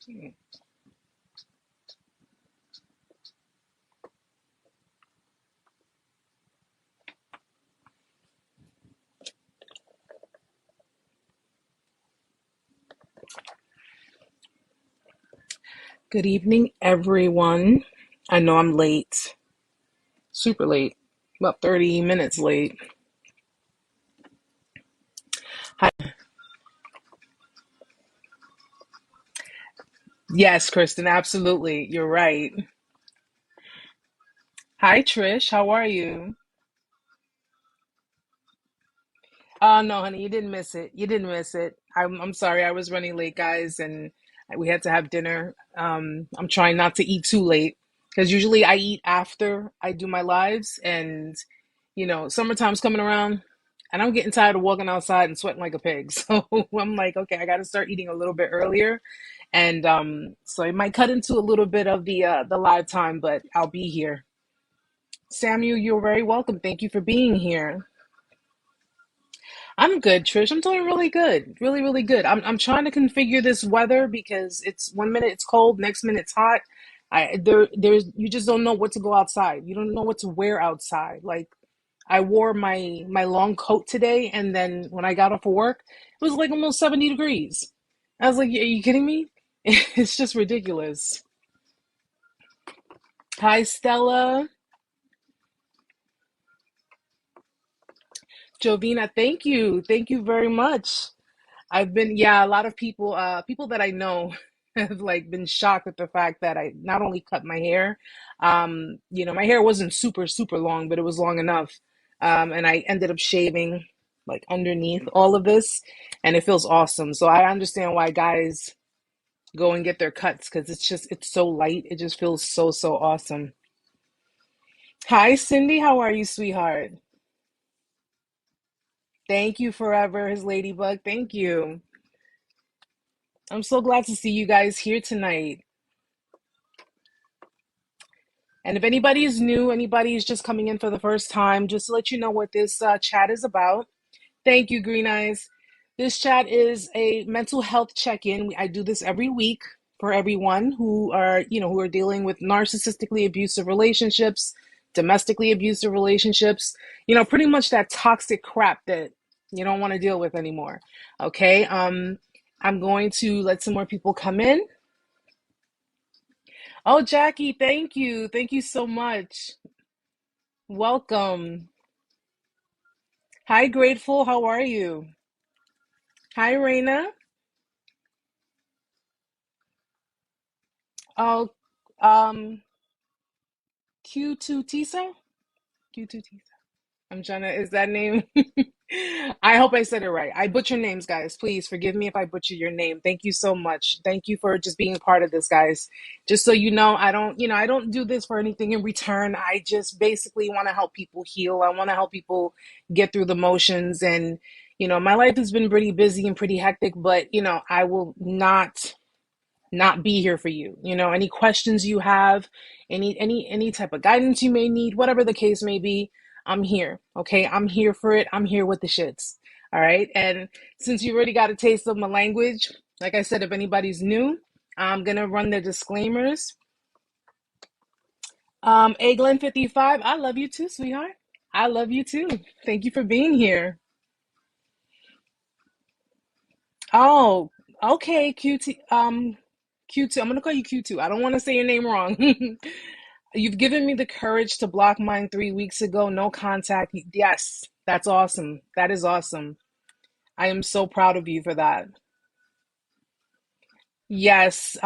Good evening, everyone. I know I'm late, super late, about 30 minutes late. Hi. Yes, Kristen, absolutely. You're right. Hi, Trish. How are you? Oh, no, honey, you didn't miss it. You didn't miss it. I'm sorry. I was running late, guys, and we had to have dinner. I'm trying not to eat too late because usually I eat after I do my lives, and summertime's coming around, and I'm getting tired of walking outside and sweating like a pig. So I'm like, okay, I got to start eating a little bit earlier, and so it might cut into a little bit of the live time, but I'll be here. Samuel, you're very welcome. Thank you for being here. I'm good, Trish. I'm doing really good. Really, really good. I'm trying to configure this weather because it's one minute it's cold, next minute it's hot. There's you just don't know what to go outside. You don't know what to wear outside. Like I wore my long coat today, and then when I got off of work, it was like almost 70 degrees. I was like, are you kidding me? It's just ridiculous. Hi, Stella. Jovina, thank you. Thank you very much. Yeah, a lot of people that I know have like been shocked at the fact that I not only cut my hair, my hair wasn't super, super long, but it was long enough. And I ended up shaving like underneath all of this, and it feels awesome. So I understand why guys go and get their cuts because it's so light. It just feels so, so awesome. Hi, Cindy. How are you, sweetheart? Thank you forever, his ladybug. Thank you. I'm so glad to see you guys here tonight. And if anybody is new, anybody is just coming in for the first time, just to let you know what this chat is about. Thank you, Green Eyes. This chat is a mental health check-in. I do this every week for everyone who are dealing with narcissistically abusive relationships, domestically abusive relationships, pretty much that toxic crap that you don't want to deal with anymore. Okay. I'm going to let some more people come in. Oh, Jackie, thank you. Thank you so much. Welcome. Hi, Grateful. How are you? Hi, Raina. Oh, um, Q2 Tisa? Q2 Tisa. I'm trying to, is that name? I hope I said it right. I butcher names, guys. Please forgive me if I butcher your name. Thank you so much. Thank you for just being a part of this, guys. Just so you know, I don't do this for anything in return. I just basically want to help people heal. I want to help people get through the motions. And, my life has been pretty busy and pretty hectic, but, I will not be here for you. Any questions you have, any type of guidance you may need, whatever the case may be, I'm here. Okay, I'm here for it. I'm here with the shits. All right. And since you already got a taste of my language, like I said, if anybody's new, I'm gonna run the disclaimers. Glen 55, I love you too, sweetheart. I love you too. Thank you for being here. Oh, okay, QT. Q2. I'm gonna call you Q2. I don't want to say your name wrong. You've given me the courage to block mine 3 weeks ago. No contact. Yes, that's awesome. That is awesome. I am so proud of you for that. Yes.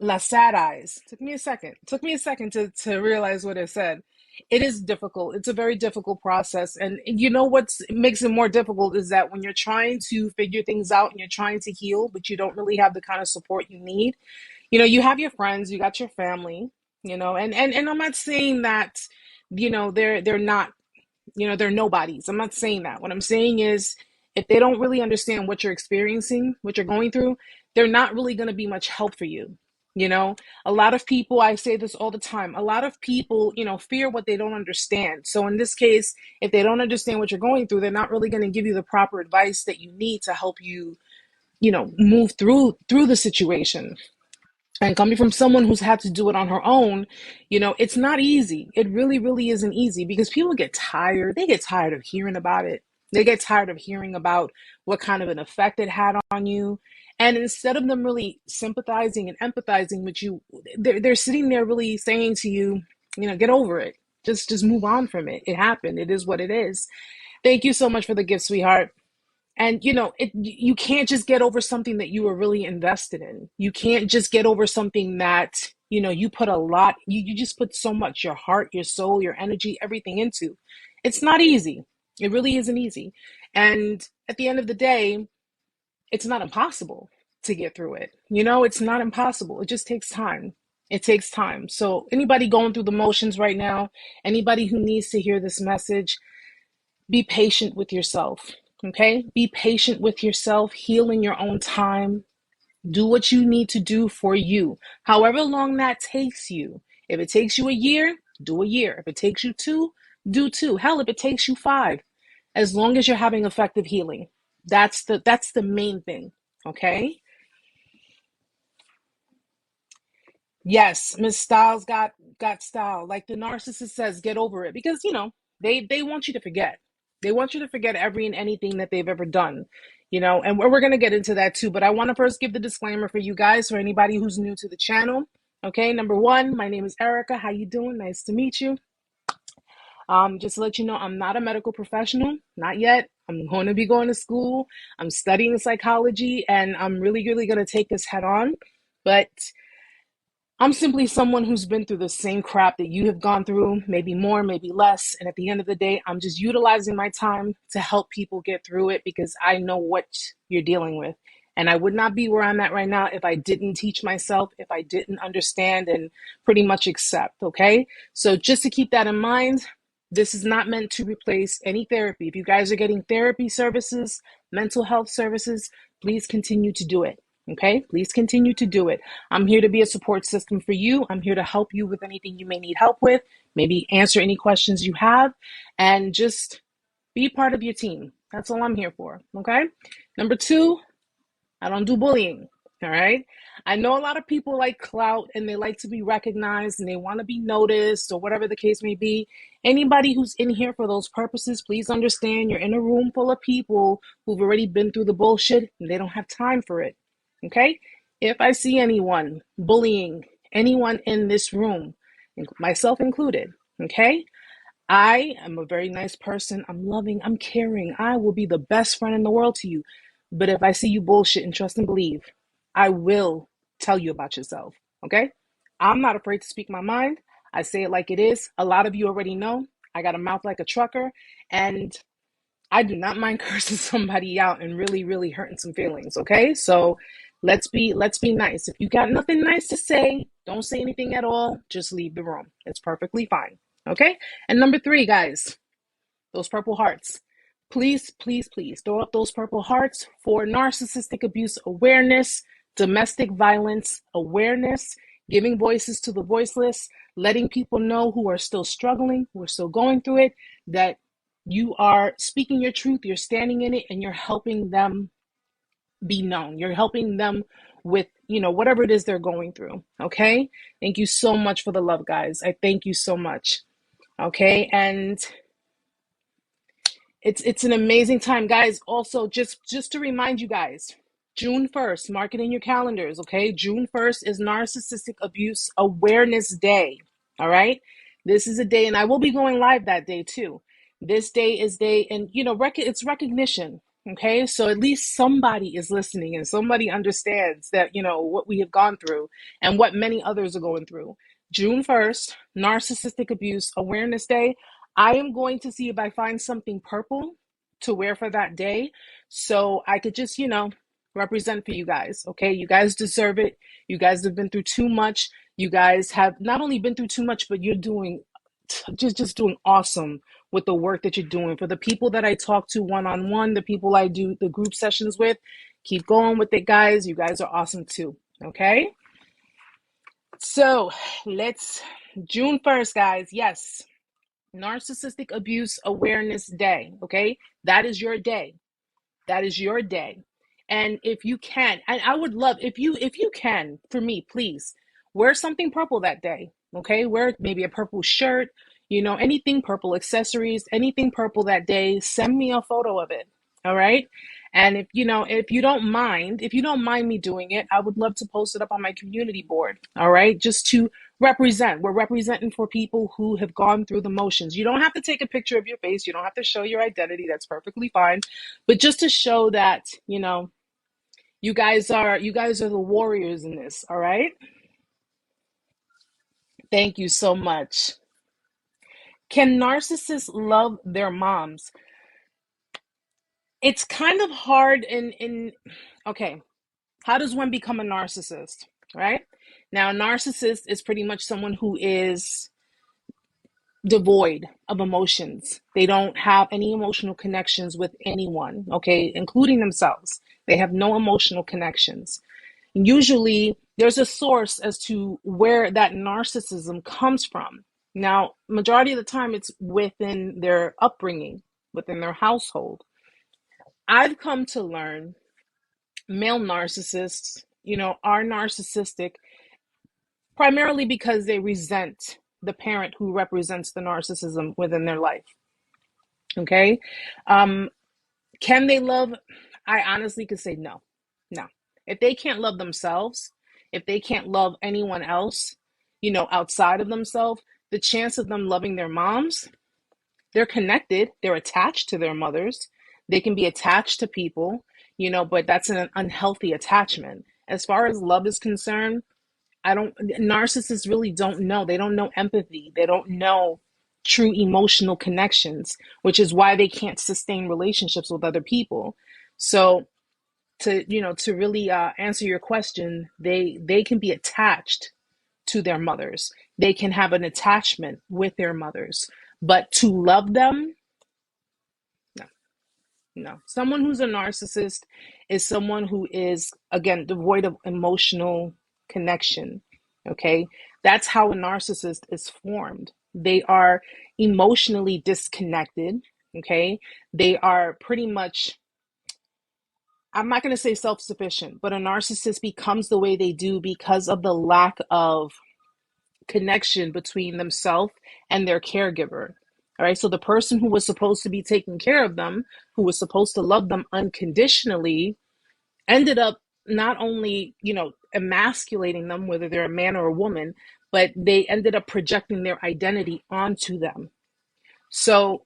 La sad eyes. Took me a second. Took me a second to realize what it said. It is difficult. It's a very difficult process. And you know what makes it more difficult is that when you're trying to figure things out and you're trying to heal, but you don't really have the kind of support you need. You have your friends, you got your family, and I'm not saying that, they're not, they're nobodies. I'm not saying that. What I'm saying is if they don't really understand what you're experiencing, what you're going through, they're not really going to be much help for you. You know, a lot of people, I say this all the time, a lot of people, fear what they don't understand. So in this case, if they don't understand what you're going through, they're not really going to give you the proper advice that you need to help you move through the situation. And coming from someone who's had to do it on her own, it's not easy. It really, really isn't easy, because people get tired. They get tired of hearing about it. They get tired of hearing about what kind of an effect it had on you. And instead of them really sympathizing and empathizing with you, they're sitting there really saying to you, get over it. Just move on from it. It happened. It is what it is. Thank you so much for the gift, sweetheart. And you can't just get over something that you were really invested in. You can't just get over something that you put a lot, you just put so much, your heart, your soul, your energy, everything into. It's not easy. It really isn't easy. And at the end of the day, it's not impossible to get through it. It's not impossible. It just takes time. It takes time. So anybody going through the motions right now, anybody who needs to hear this message, be patient with yourself. Okay? Be patient with yourself, heal in your own time. Do what you need to do for you, however long that takes you. If it takes you a year, do a year. If it takes you 2, do 2. Hell, if it takes you 5, as long as you're having effective healing. That's the main thing. Okay? Yes, Miss Styles got style. Like the narcissist says, get over it, because they want you to forget. They want you to forget every and anything that they've ever done. And we're going to get into that too, but I want to first give the disclaimer for you guys, for anybody who's new to the channel. Okay, number 1, my name is Erica. How you doing? Nice to meet you. Just to let you know, I'm not a medical professional, not yet. I'm going to be going to school. I'm studying psychology, and I'm really, really going to take this head on. But I'm simply someone who's been through the same crap that you have gone through, maybe more, maybe less. And at the end of the day, I'm just utilizing my time to help people get through it, because I know what you're dealing with. And I would not be where I'm at right now if I didn't teach myself, if I didn't understand and pretty much accept, okay? So just to keep that in mind, this is not meant to replace any therapy. If you guys are getting therapy services, mental health services, please continue to do it. Okay, please continue to do it. I'm here to be a support system for you. I'm here to help you with anything you may need help with, maybe answer any questions you have, and just be part of your team. That's all I'm here for. Okay. Number 2, I don't do bullying. All right. I know a lot of people like clout, and they like to be recognized, and they want to be noticed, or whatever the case may be. Anybody who's in here for those purposes, please understand you're in a room full of people who've already been through the bullshit, and they don't have time for it. Okay? If I see anyone bullying anyone in this room, myself included, okay? I am a very nice person. I'm loving, I'm caring. I will be the best friend in the world to you. But if I see you bullshit, and trust and believe, I will tell you about yourself, okay? I'm not afraid to speak my mind. I say it like it is. A lot of you already know I got a mouth like a trucker, and I do not mind cursing somebody out and really, really hurting some feelings, okay? So let's be nice. If you got nothing nice to say, don't say anything at all. Just leave the room. It's perfectly fine, okay? And number 3, guys, those purple hearts. Please, please, please throw up those purple hearts for narcissistic abuse awareness, domestic violence awareness, giving voices to the voiceless, letting people know who are still struggling, who are still going through it, that you are speaking your truth, you're standing in it, and you're helping them be known. You're helping them with, whatever it is they're going through. Okay. Thank you so much for the love, guys. I thank you so much. Okay. And it's an amazing time, guys. Also, just to remind you guys, June 1st, mark it in your calendars. Okay. June 1st is Narcissistic Abuse Awareness Day. All right. This is a day, and I will be going live that day too. This day is day, and it's recognition. Okay, so at least somebody is listening, and somebody understands that what we have gone through and what many others are going through. June 1st, Narcissistic Abuse Awareness Day. I am going to see if I find something purple to wear for that day, so I could just represent for you guys. Okay, you guys deserve it. You guys have been through too much. You guys have not only been through too much, but you're doing just doing awesome with the work that you're doing. For the people that I talk to one-on-one, the people I do the group sessions with, keep going with it, guys. You guys are awesome too. Okay. So June 1st, guys. Yes. Narcissistic Abuse Awareness Day. Okay. That is your day. That is your day. And if you can, and I would love if you can, for me, please wear something purple that day. Okay, wear maybe a purple shirt, anything purple, accessories, anything purple that day. Send me a photo of it. All right. And if you don't mind me doing it, I would love to post it up on my community board. All right. Just to represent. We're representing for people who have gone through the motions. You don't have to take a picture of your face. You don't have to show your identity. That's perfectly fine. But just to show that, you guys are the warriors in this. All right. Thank you so much. Can narcissists love their moms? It's kind of hard okay, how does one become a narcissist, right? Now, a narcissist is pretty much someone who is devoid of emotions. They don't have any emotional connections with anyone, okay, including themselves. They have no emotional connections. Usually, there's a source as to where that narcissism comes from. Now, majority of the time, it's within their upbringing, within their household. I've come to learn male narcissists, are narcissistic primarily because they resent the parent who represents the narcissism within their life. Okay. Can they love? I honestly could say no. No. If they can't love themselves, if they can't love anyone else, outside of themselves, the chance of them loving their moms, they're connected, they're attached to their mothers, they can be attached to people, but that's an unhealthy attachment. As far as love is concerned, narcissists really don't know. They don't know empathy. They don't know true emotional connections, which is why they can't sustain relationships with other people. So to really answer your question, they can be attached to their mothers. They can have an attachment with their mothers, but to love them, no, no. Someone who's a narcissist is someone who is, again, devoid of emotional connection. Okay, that's how a narcissist is formed. They are emotionally disconnected. Okay, they are pretty much, I'm not going to say self-sufficient, but a narcissist becomes the way they do because of the lack of connection between themselves and their caregiver. All right. So the person who was supposed to be taking care of them, who was supposed to love them unconditionally, ended up not only, emasculating them, whether they're a man or a woman, but they ended up projecting their identity onto them. So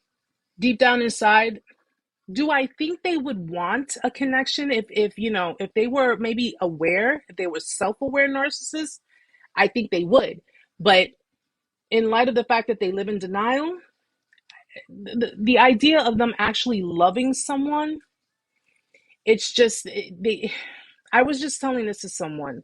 deep down inside, do I think they would want a connection if they were maybe aware, if they were self-aware narcissists? I think they would. But in light of the fact that they live in denial, the idea of them actually loving someone, it's just they I was just telling this to someone.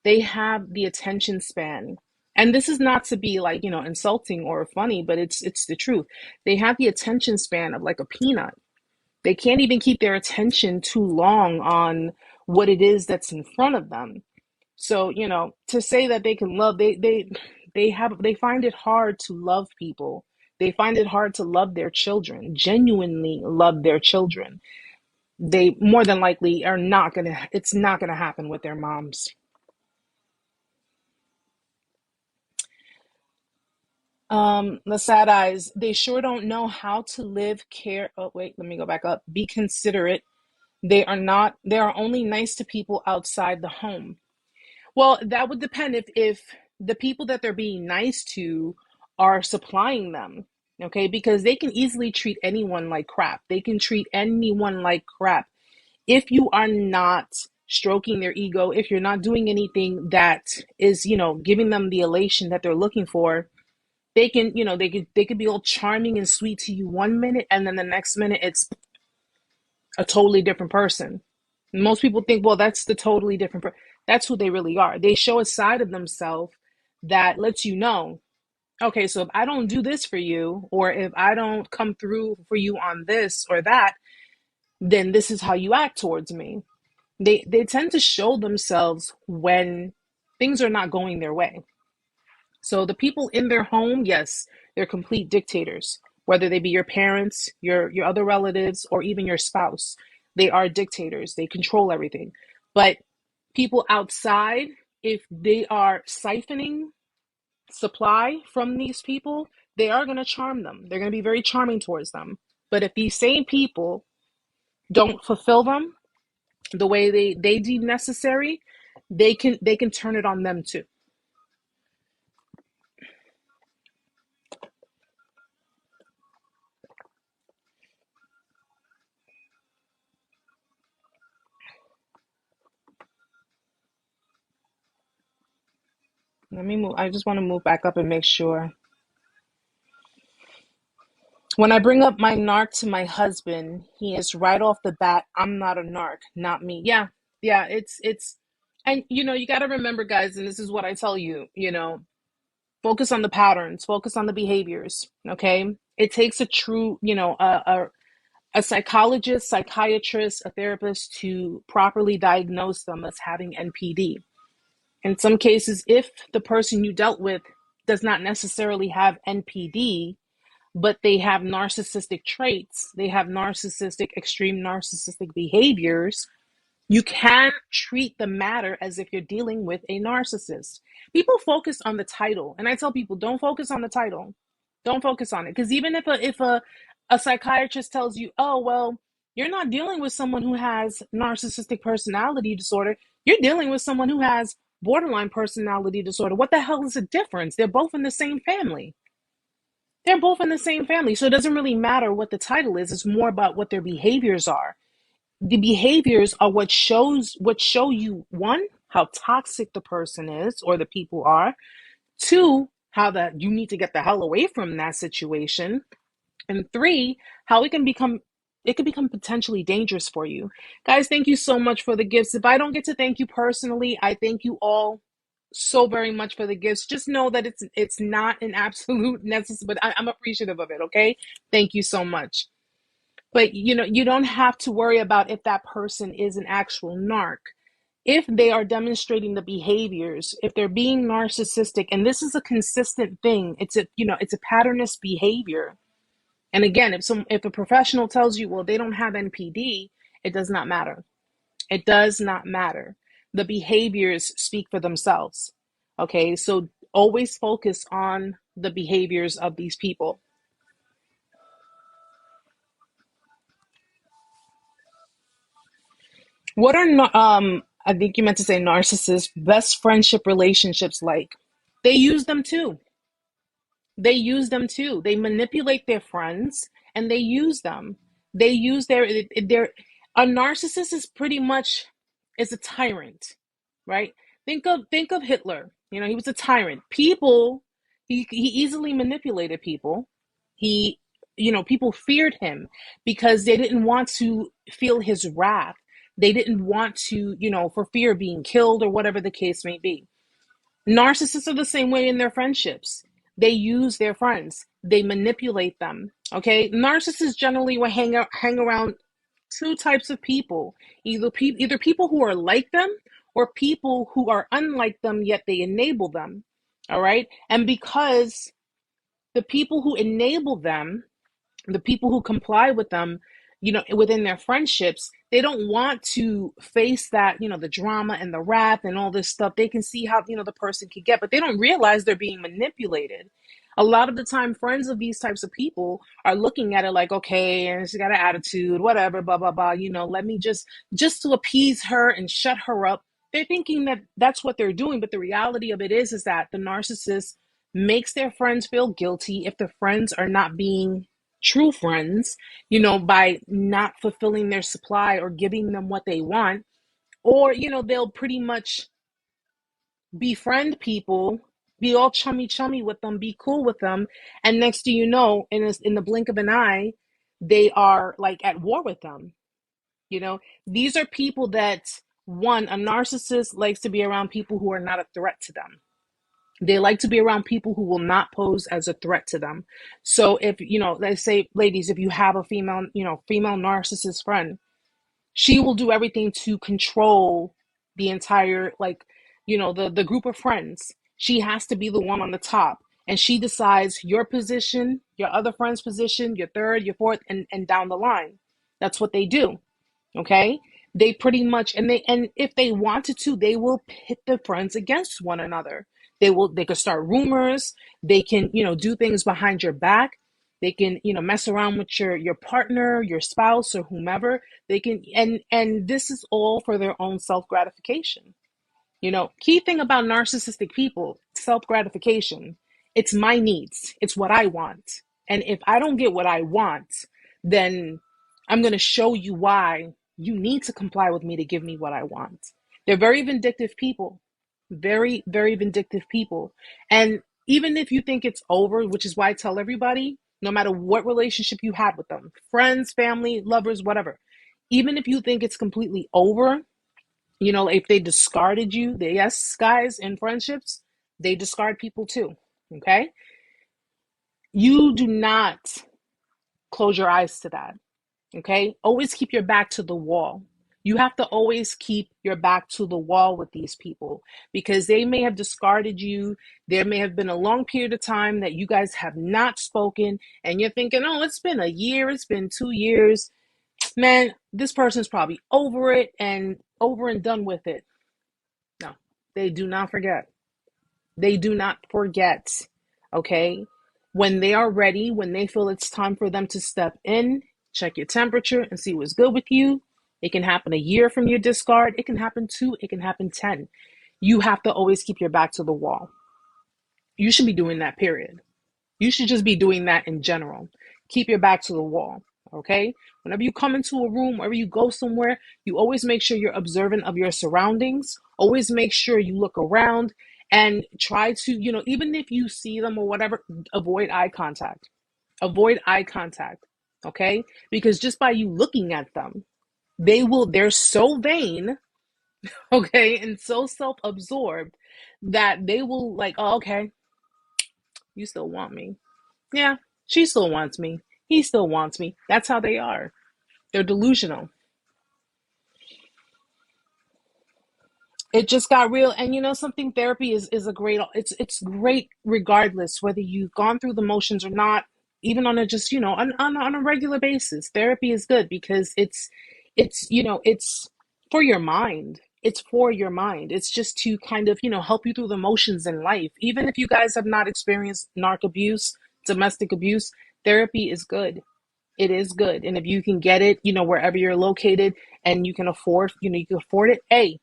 They have the attention span. And this is not to be like, insulting or funny, but it's the truth. They have the attention span of like a peanut. They can't even keep their attention too long on what it is that's in front of them. So, to say that they can love, they find it hard to love people. They find it hard to love their children, genuinely love their children. They more than likely it's not gonna happen with their moms. The sad eyes, they sure don't know how to live, care. Oh, wait, let me go back up. Be considerate. They are only nice to people outside the home. Well, that would depend if the people that they're being nice to are supplying them, okay? Because they can easily treat anyone like crap. They can treat anyone like crap. If you are not stroking their ego, if you're not doing anything that is, giving them the elation that they're looking for, they can, they could be all charming and sweet to you one minute, and then the next minute it's a totally different person. Most people think, well, that's the totally different person. That's who they really are. They show a side of themselves that lets you know, okay, so if I don't do this for you, or if I don't come through for you on this or that, then this is how you act towards me. They tend to show themselves when things are not going their way. So the people in their home, yes, they're complete dictators, whether they be your parents, your other relatives, or even your spouse. They are dictators. They control everything. But people outside, if they are siphoning supply from these people, they are going to charm them. They're going to be very charming towards them. But if these same people don't fulfill them the way they deem necessary, they can turn it on them too. Let me move. I just want to move back up and make sure. When I bring up my narc to my husband, he is right off the bat, I'm not a narc, not me. Yeah, yeah, it's and you got to remember, guys, and this is what I tell you, focus on the patterns, focus on the behaviors, okay? It takes a true, a psychologist, psychiatrist, a therapist to properly diagnose them as having NPD. In some cases, if the person you dealt with does not necessarily have NPD, but they have narcissistic traits, they have extreme narcissistic behaviors, you can treat the matter as if you're dealing with a narcissist. People focus on the title, and I tell people, don't focus on the title. Don't focus on it, because even if a psychiatrist tells you, oh well, you're not dealing with someone who has narcissistic personality disorder, you're dealing with someone who has borderline personality disorder. What the hell is the difference? They're both in the same family. They're both in the same family. So it doesn't really matter what the title is. It's more about what their behaviors are. The behaviors are what show you, one, how toxic the person is or the people are. Two, how that you need to get the hell away from that situation. And three, how it can become potentially dangerous for you. Guys, thank you so much for the gifts. If I don't get to thank you personally, I thank you all so very much for the gifts. Just know that it's not an absolute necessity, but I'm appreciative of it, okay? Thank you so much. But you don't have to worry about if that person is an actual narc. If they are demonstrating the behaviors, if they're being narcissistic, and this is a consistent thing, it's a patternist behavior. And again, if a professional tells you, well, they don't have NPD, it does not matter. It does not matter. The behaviors speak for themselves. Okay, so always focus on the behaviors of these people. What are I think you meant to say narcissists' best friendship relationships like? They use them too. They use them too. They manipulate their friends and they use them. They use their a narcissist is pretty much is a tyrant, right? Think of Hitler. He was a tyrant. He easily manipulated people. He people feared him because they didn't want to feel his wrath. They didn't want to, for fear of being killed or whatever the case may be. Narcissists are the same way in their friendships. They use their friends. They manipulate them. Okay, narcissists generally will hang around two types of people: either people who are like them or people who are unlike them yet they enable them. All right, and because the people who enable them, the people who comply with them, within their friendships, they don't want to face that, the drama and the wrath and all this stuff. They can see how, the person can get, but they don't realize they're being manipulated. A lot of the time, friends of these types of people are looking at it like, okay, and she's got an attitude, whatever, blah, blah, blah, let me just to appease her and shut her up. They're thinking that that's what they're doing, but the reality of it is that the narcissist makes their friends feel guilty if the friends are not being true friends, by not fulfilling their supply or giving them what they want. Or, they'll pretty much befriend people, be all chummy with them, be cool with them. And next thing you know, in the blink of an eye, they are like at war with them. These are people that, one, a narcissist likes to be around people who are not a threat to them. They like to be around people who will not pose as a threat to them. So if, let's say, ladies, if you have a female narcissist friend, she will do everything to control the entire, the group of friends. She has to be the one on the top. And she decides your position, your other friend's position, your third, your fourth, and down the line. That's what they do. Okay, they pretty much, and if they wanted to, they will pit the friends against one another. They could start rumors. They can, do things behind your back. They can, mess around with your partner, your spouse, or whomever. They can, and this is all for their own self gratification. Key thing about narcissistic people, self gratification. It's my needs. It's what I want. And if I don't get what I want, then I'm going to show you why you need to comply with me to give me what I want. They're very vindictive people. Very, very vindictive people. And even if you think it's over, which is why I tell everybody, no matter what relationship you had with them, friends, family, lovers, whatever, even if you think it's completely over, if they discarded you, yes, guys, in friendships, they discard people too. Okay? You do not close your eyes to that. Okay? Always keep your back to the wall. You have to always keep your back to the wall with these people because they may have discarded you. There may have been a long period of time that you guys have not spoken, and you're thinking, oh, it's been a year, it's been 2 years. Man, this person's probably over it and over and done with it. No, they do not forget. They do not forget. Okay? When they are ready, when they feel it's time for them to step in, check your temperature and see what's good with you. It can happen a year from your discard. It can happen 2. It can happen 10. You have to always keep your back to the wall. You should be doing that, period. You should just be doing that in general. Keep your back to the wall. Okay? Whenever you come into a room, wherever you go somewhere, you always make sure you're observant of your surroundings. Always make sure you look around and try to, even if you see them or whatever, avoid eye contact. Avoid eye contact. Okay? Because just by you looking at them, they're so vain, okay, and so self-absorbed that they will like, oh, okay, you still want me. Yeah, she still wants me. He still wants me. That's how they are. They're delusional. It just got real, and something, therapy is a great, it's great regardless whether you've gone through the motions or not, even on a just, on a regular basis. Therapy is good because it's for your mind. It's for your mind. It's just to kind of, help you through the motions in life. Even if you guys have not experienced narc abuse, domestic abuse, therapy is good. It is good. And if you can get it, wherever you're located and you can afford it, hey,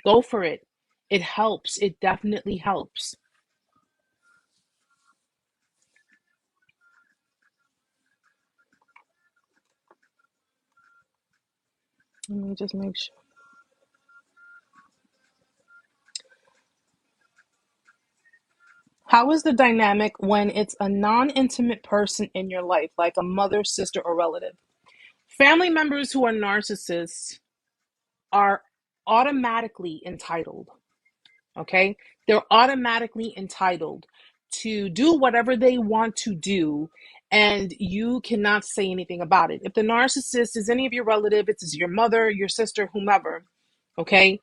go for it. It helps. It definitely helps. Let me just make sure. How is the dynamic when it's a non intimate person in your life, like a mother, sister, or relative? Family members who are narcissists are automatically entitled. Okay? They're automatically entitled to do whatever they want to do, and you cannot say anything about it. If the narcissist is any of your relative, it's your mother, your sister, whomever, okay?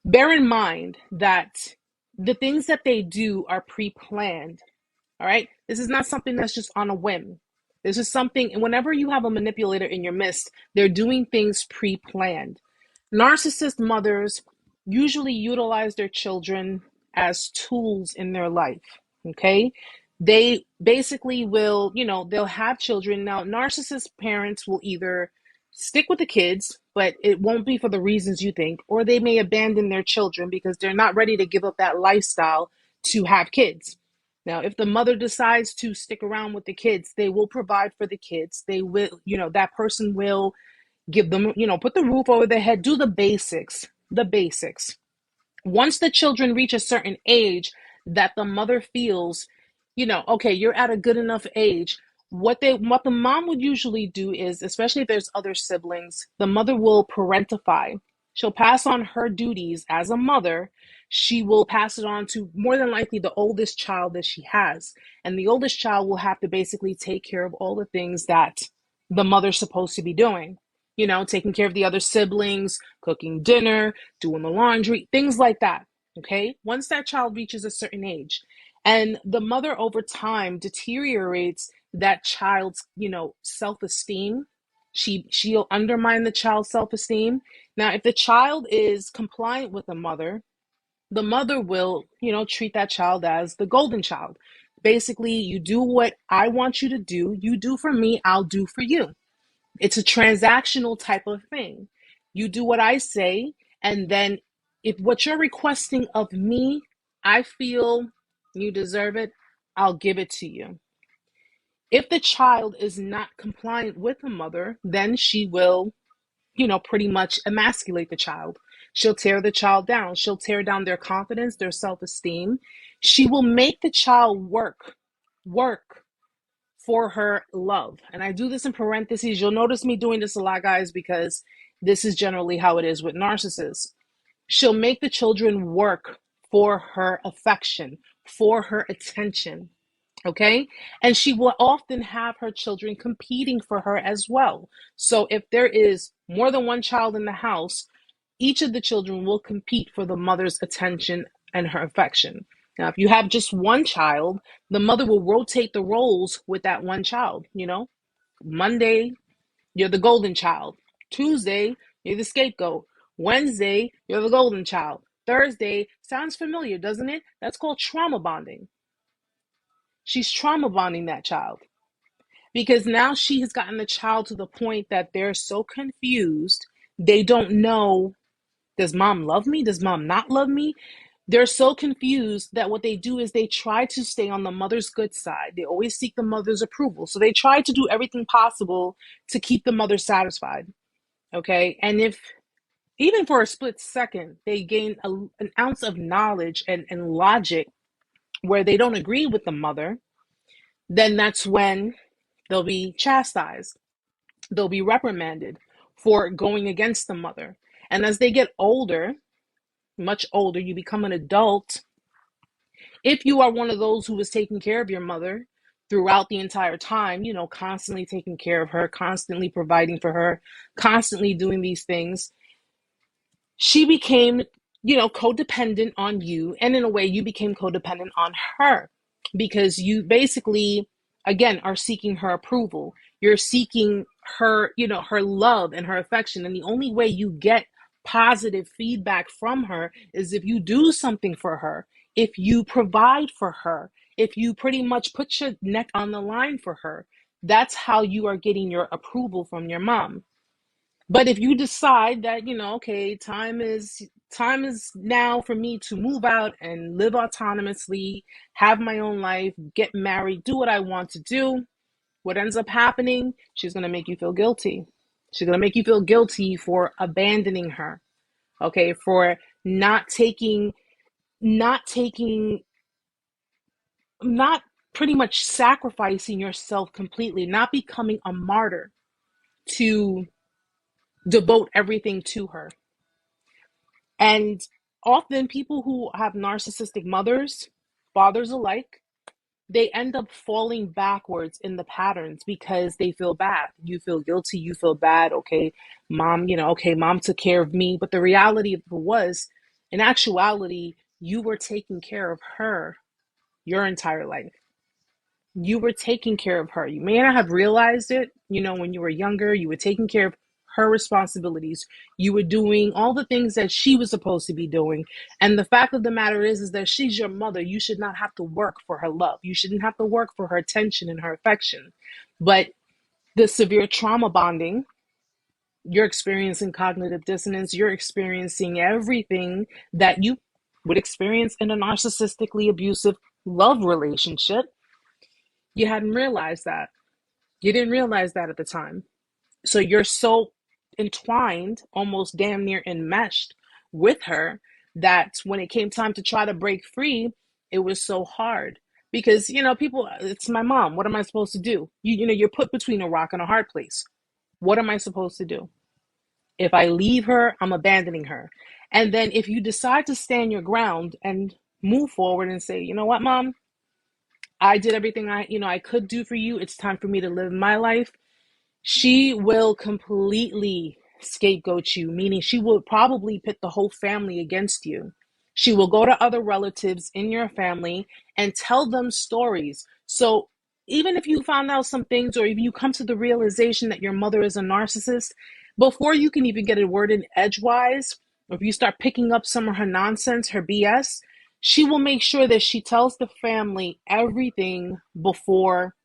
Bear in mind that the things that they do are pre-planned. All right? This is not something that's just on a whim. This is something, and whenever you have a manipulator in your midst, they're doing things pre-planned. Narcissist mothers usually utilize their children as tools in their life. Okay? They basically will, they'll have children. Now, narcissist parents will either stick with the kids, but it won't be for the reasons you think, or they may abandon their children because they're not ready to give up that lifestyle to have kids. Now, if the mother decides to stick around with the kids, they will provide for the kids. They will, that person will give them, put the roof over their head, do the basics, the basics. Once the children reach a certain age that the mother feels, okay, you're at a good enough age, what the mom would usually do is, especially if there's other siblings, the mother will parentify. She'll pass on her duties as a mother. She will pass it on to more than likely the oldest child that she has. And the oldest child will have to basically take care of all the things that the mother's supposed to be doing. Taking care of the other siblings, cooking dinner, doing the laundry, things like that. Okay. Once that child reaches a certain age and the mother over time deteriorates that child's, self-esteem, She'll undermine the child's self-esteem. Now, if the child is compliant with the mother will, treat that child as the golden child. Basically, you do what I want you to do, you do for me, I'll do for you. It's a transactional type of thing. You do what I say, and then if what you're requesting of me, I feel you deserve it, I'll give it to you. If the child is not compliant with the mother, then she will, pretty much emasculate the child. She'll tear the child down. She'll tear down their confidence, their self-esteem. She will make the child work for her love. And I do this in parentheses. You'll notice me doing this a lot, guys, because this is generally how it is with narcissists. She'll make the children work for her affection, for her attention. Okay. And she will often have her children competing for her as well. So if there is more than one child in the house, each of the children will compete for the mother's attention and her affection. Now, if you have just one child, the mother will rotate the roles with that one child. Monday, you're the golden child. Tuesday, you're the scapegoat. Wednesday, you're the golden child. Thursday, sounds familiar, doesn't it? That's called trauma bonding. She's trauma bonding that child because now she has gotten the child to the point that they're so confused. They don't know, does mom love me? Does mom not love me? They're so confused that what they do is they try to stay on the mother's good side. They always seek the mother's approval. So they try to do everything possible to keep the mother satisfied. Okay. And if even for a split second, they gain an ounce of knowledge and logic where they don't agree with the mother, then that's when they'll be chastised. They'll be reprimanded for going against the mother. And as they get older, much older, you become an adult. If you are one of those who was taking care of your mother throughout the entire time, constantly taking care of her, constantly providing for her, constantly doing these things, she became, codependent on you. And in a way, you became codependent on her because you basically, again, are seeking her approval. You're seeking her, her love and her affection. And the only way you get positive feedback from her is if you do something for her, if you provide for her, if you pretty much put your neck on the line for her. That's how you are getting your approval from your mom. But if you decide that, okay, time is now for me to move out and live autonomously, have my own life, get married, do what I want to do, what ends up happening, she's going to make you feel guilty. She's going to make you feel guilty for abandoning her. Okay, for not pretty much sacrificing yourself completely, not becoming a martyr to devote everything to her. And often people who have narcissistic mothers, fathers alike, they end up falling backwards in the patterns because they feel bad. You feel guilty, you feel bad. Okay, mom, mom took care of me. But the reality of it was, in actuality, you were taking care of her your entire life. You were taking care of her. You may not have realized it, when you were younger, you were taking care of her responsibilities. You were doing all the things that she was supposed to be doing. And the fact of the matter is that she's your mother. You should not have to work for her love. You shouldn't have to work for her attention and her affection. But the severe trauma bonding, you're experiencing cognitive dissonance. You're experiencing everything that you would experience in a narcissistically abusive love relationship. You hadn't realized that. You didn't realize that at the time. So you're so entwined, almost damn near enmeshed with her, that when it came time to try to break free, it was so hard. Because, people, it's my mom. What am I supposed to do? You're put between a rock and a hard place. What am I supposed to do? If I leave her, I'm abandoning her. And then if you decide to stand your ground and move forward and say, you know what, mom? I did everything I could do for you. It's time for me to live my life. She will completely scapegoat you, meaning she will probably pit the whole family against you. She will go to other relatives in your family and tell them stories. So even if you found out some things, or if you come to the realization that your mother is a narcissist, before you can even get a word in edgewise, or if you start picking up some of her nonsense, her BS, she will make sure that she tells the family everything before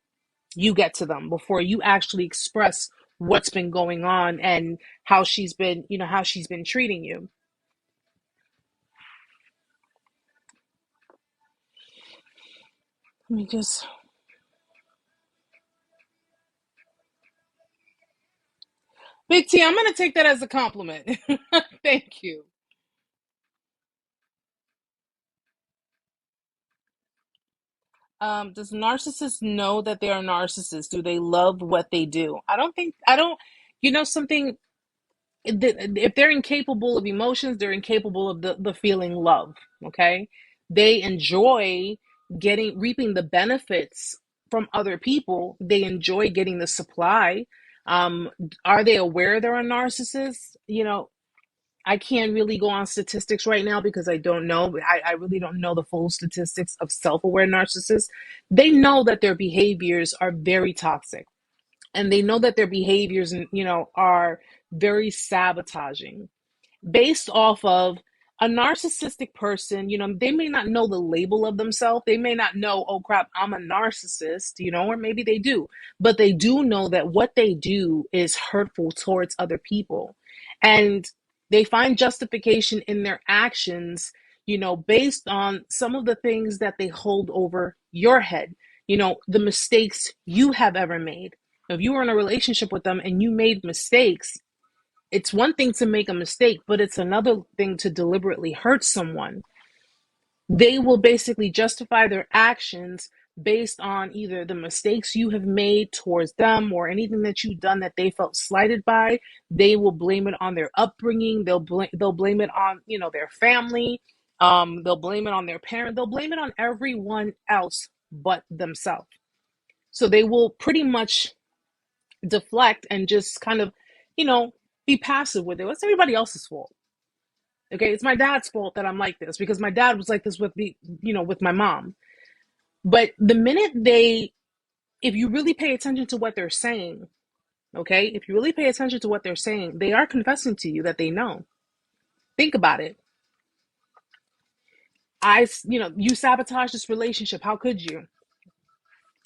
you get to them, before you actually express what's been going on and how she's been, how she's been treating you. Let me just Big T, I'm gonna take that as a compliment. Thank you. Does narcissists know that they are narcissists? Do they love what they do? I don't, something, if they're incapable of emotions, they're incapable of the feeling love. Okay. They enjoy reaping the benefits from other people. They enjoy getting the supply. Um, are they aware they're a narcissist? I can't really go on statistics right now because I don't know. I really don't know the full statistics of self-aware narcissists. They know that their behaviors are very toxic, and they know that their behaviors, are very sabotaging, based off of a narcissistic person. They may not know the label of themselves. They may not know, oh crap, I'm a narcissist, or maybe they do, but they do know that what they do is hurtful towards other people. And they find justification in their actions, based on some of the things that they hold over your head, the mistakes you have ever made. If you were in a relationship with them and you made mistakes, it's one thing to make a mistake, but it's another thing to deliberately hurt someone. They will basically justify their actions based on either the mistakes you have made towards them or anything that you've done that they felt slighted by. They will blame it on their upbringing. They'll blame it on, their family. They'll blame it on their parent. They'll blame it on everyone else but themselves. So they will pretty much deflect and just kind of, you know, be passive with it. It's everybody else's fault. Okay, it's my dad's fault that I'm like this because my dad was like this with me, with my mom. But the minute if you really pay attention to what they're saying, okay, if you really pay attention to what they're saying, they are confessing to you that they know. Think about it. You sabotage this relationship. How could you?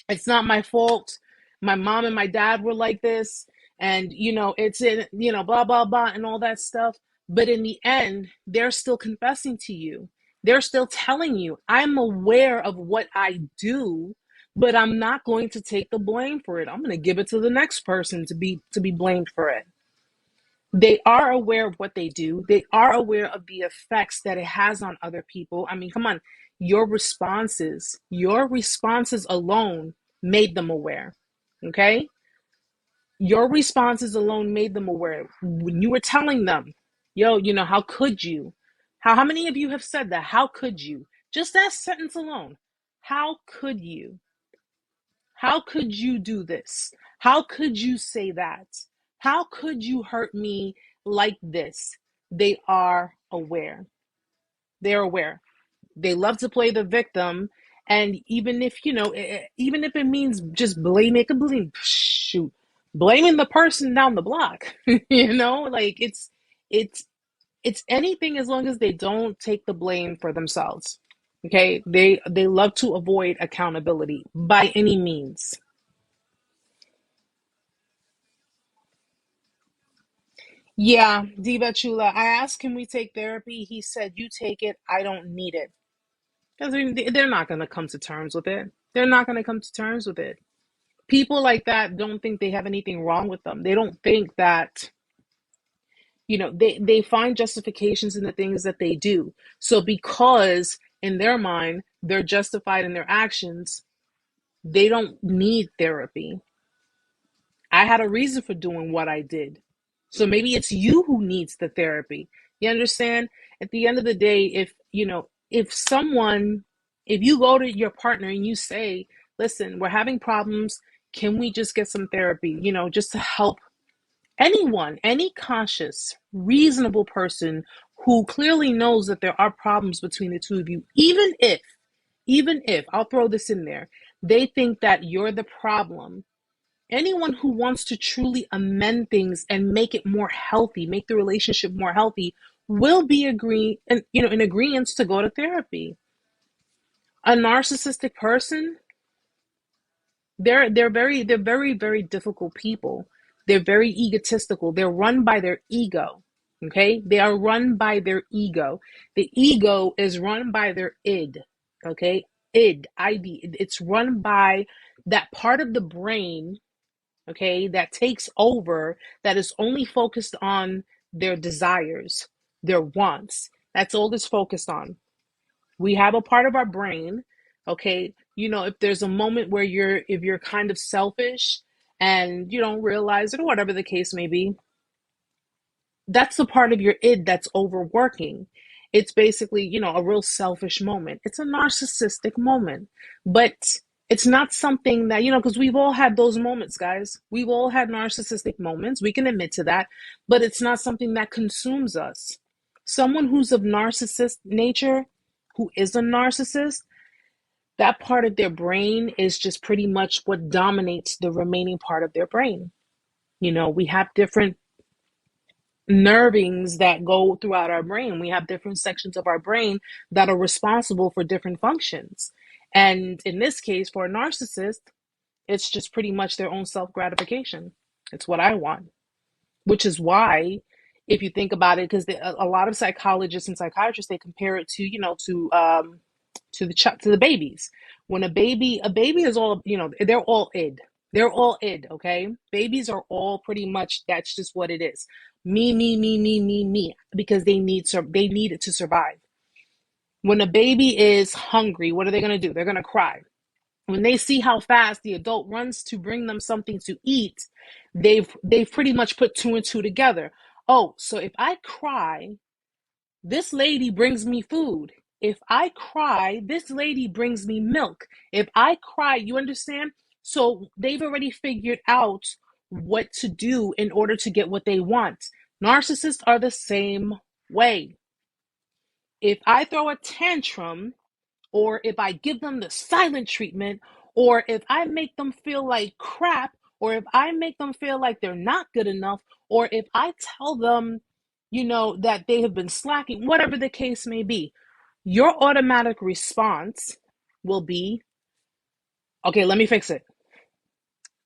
It's not my fault. My mom and my dad were like this, and it's in, blah blah blah and all that stuff. But in the end, they're still confessing to you. They're still telling you, I'm aware of what I do, but I'm not going to take the blame for it. I'm going to give it to the next person to be blamed for it. They are aware of what they do. They are aware of the effects that it has on other people. I mean, come on, your responses alone made them aware. Okay? Your responses alone made them aware. When you were telling them, yo, how could you? How many of you have said that? How could you? Just that sentence alone. How could you? How could you do this? How could you say that? How could you hurt me like this? They are aware. They're aware. They love to play the victim. And even if, even if it means just blaming the person down the block, like it's anything as long as they don't take the blame for themselves. Okay, they love to avoid accountability by any means. Yeah, Diva Chula. I asked, can we take therapy? He said, you take it. I don't need it. Because I mean, they're not going to come to terms with it. They're not going to come to terms with it. People like that don't think they have anything wrong with them. They don't think that, they find justifications in the things that they do. So because in their mind, they're justified in their actions, they don't need therapy. I had a reason for doing what I did. So maybe it's you who needs the therapy. You understand? At the end of the day, if you go to your partner and you say, listen, we're having problems, can we just get some therapy, just to help anyone, any conscious, reasonable person who clearly knows that there are problems between the two of you, even if, I'll throw this in there, They think that you're the problem. Anyone who wants to truly amend things and make it more healthy, make the relationship more healthy, will be in agreement to go to therapy. A narcissistic person, they're very difficult people. They're very egotistical. They're run by their ego. Okay? They are run by their ego. The ego is run by their id. Okay? ID. It's run by that part of the brain, okay, that takes over, that is only focused on their desires, their wants. That's all it's focused on. We have a part of our brain, okay, if there's a moment where if you're kind of selfish and you don't realize it or whatever the case may be, that's the part of your id that's overworking. It's basically, a real selfish moment. It's a narcissistic moment, but it's not something that, because we've all had those moments, guys. We've all had narcissistic moments. We can admit to that, but it's not something that consumes us. Someone who's of narcissist nature, who is a narcissist, that part of their brain is just pretty much what dominates the remaining part of their brain. We have different nervings that go throughout our brain. We have different sections of our brain that are responsible for different functions. And in this case, for a narcissist, it's just pretty much their own self-gratification. It's what I want, which is why, if you think about it, because a lot of psychologists and psychiatrists, they compare it to the babies. When a baby is all, they're all id. They're all id, okay? Babies are all pretty much, that's just what it is. Me, because they need it to survive. When a baby is hungry, what are they going to do? They're going to cry. When they see how fast the adult runs to bring them something to eat, they've pretty much put two and two together. Oh, so if I cry, this lady brings me food. If I cry, this lady brings me milk. If I cry, you understand? So they've already figured out what to do in order to get what they want. Narcissists are the same way. If I throw a tantrum, or if I give them the silent treatment, or if I make them feel like crap, or if I make them feel like they're not good enough, or if I tell them, that they have been slacking, whatever the case may be, your automatic response will be, okay, let me fix it.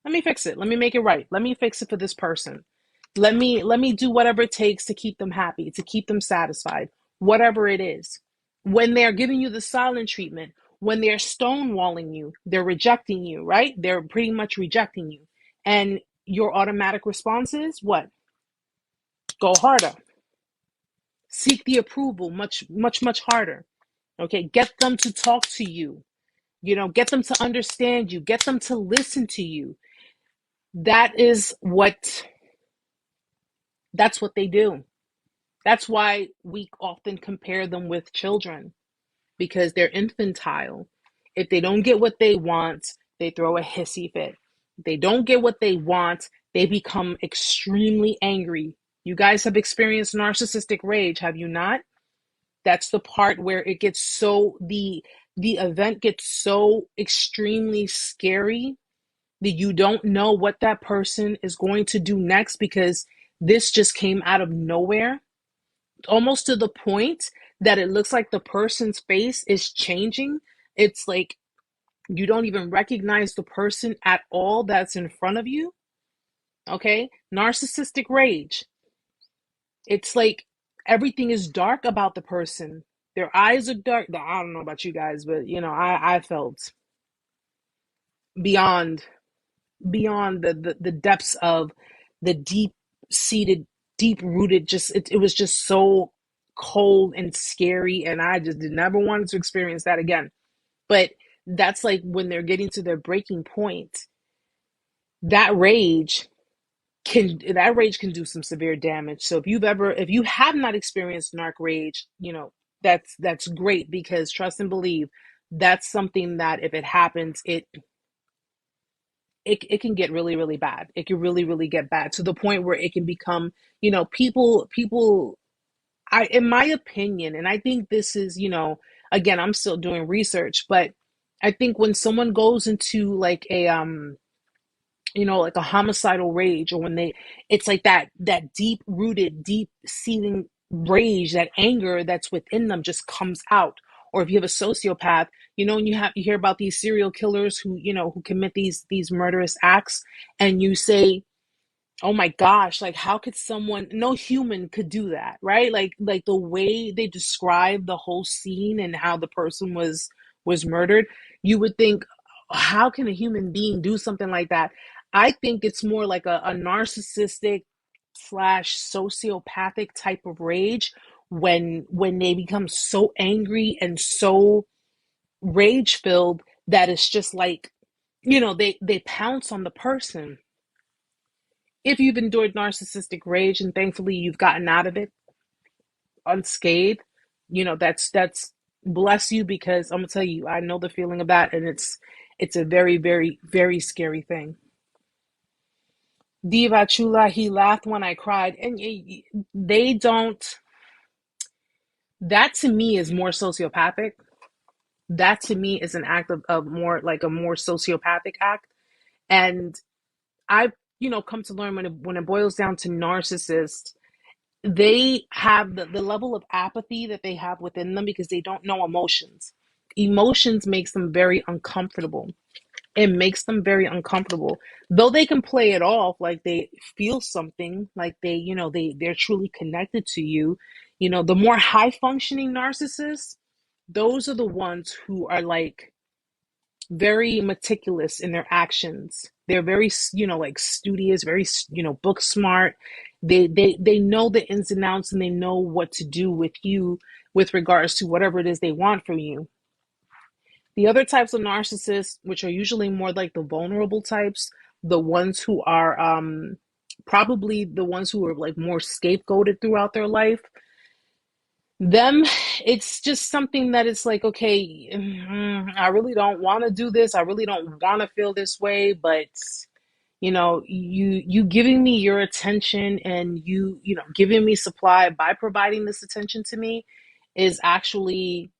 Let me fix it. Let me make it right. Let me fix it for this person. Let me do whatever it takes to keep them happy, to keep them satisfied, whatever it is. When they're giving you the silent treatment, when they're stonewalling you, they're rejecting you, right? They're pretty much rejecting you. And your automatic response is what? Go harder. Seek the approval much, much, much harder. Okay, get them to talk to you. Get them to understand you. Get them to listen to you. That's what they do. That's why we often compare them with children, because they're infantile. If they don't get what they want, they throw a hissy fit. If they don't get what they want, they become extremely angry. You guys have experienced narcissistic rage, have you not? That's the part where it gets the event gets so extremely scary that you don't know what that person is going to do next, because this just came out of nowhere, almost to the point that it looks like the person's face is changing. It's like you don't even recognize the person at all that's in front of you. Okay? Narcissistic rage. It's like everything is dark about the person. Their eyes are dark. I don't know about you guys, but I felt beyond the depths of the deep seated, deep rooted, just it was just so cold and scary, and I just never wanted to experience that again. But that's like when they're getting to their breaking point, that rage can do some severe damage. So if you have not experienced narc rage, that's great, because trust and believe, that's something that if it happens, it can get really, really bad. It can really, really get bad, to the point where it can become, people, in my opinion, and I think this is, again, I'm still doing research, but I think when someone goes into like a like a homicidal rage, or when it's like that deep rooted, deep seething rage, that anger that's within them just comes out. Or if you have a sociopath, and you hear about these serial killers who commit these murderous acts, and you say, oh my gosh, like how could someone, no human could do that, right? Like the way they describe the whole scene and how the person was murdered, you would think, how can a human being do something like that? I think it's more like a narcissistic slash sociopathic type of rage, when they become so angry and so rage filled that it's just like, they pounce on the person. If you've endured narcissistic rage and thankfully you've gotten out of it unscathed, that's bless you, because I'm gonna tell you, I know the feeling of that, and it's a very, very, very scary thing. Diva Chula, he laughed when I cried, and they don't. That to me is more sociopathic. That to me is an act of more like a more sociopathic act, and I've come to learn when it boils down to narcissists, they have the level of apathy that they have within them because they don't know emotions. Emotions makes them very uncomfortable. It makes them very uncomfortable. Though they can play it off like they feel something, like they're truly connected to you. The more high functioning narcissists, those are the ones who are like very meticulous in their actions. They're very, like studious, very, book smart. They know the ins and outs, and they know what to do with you with regards to whatever it is they want from you. The other types of narcissists, which are usually more like the vulnerable types, the ones who are probably the ones who are like more scapegoated throughout their life, them, it's just something that it's like, okay, I really don't want to do this, I really don't want to feel this way, but you giving me your attention, and giving me supply by providing this attention to me is actually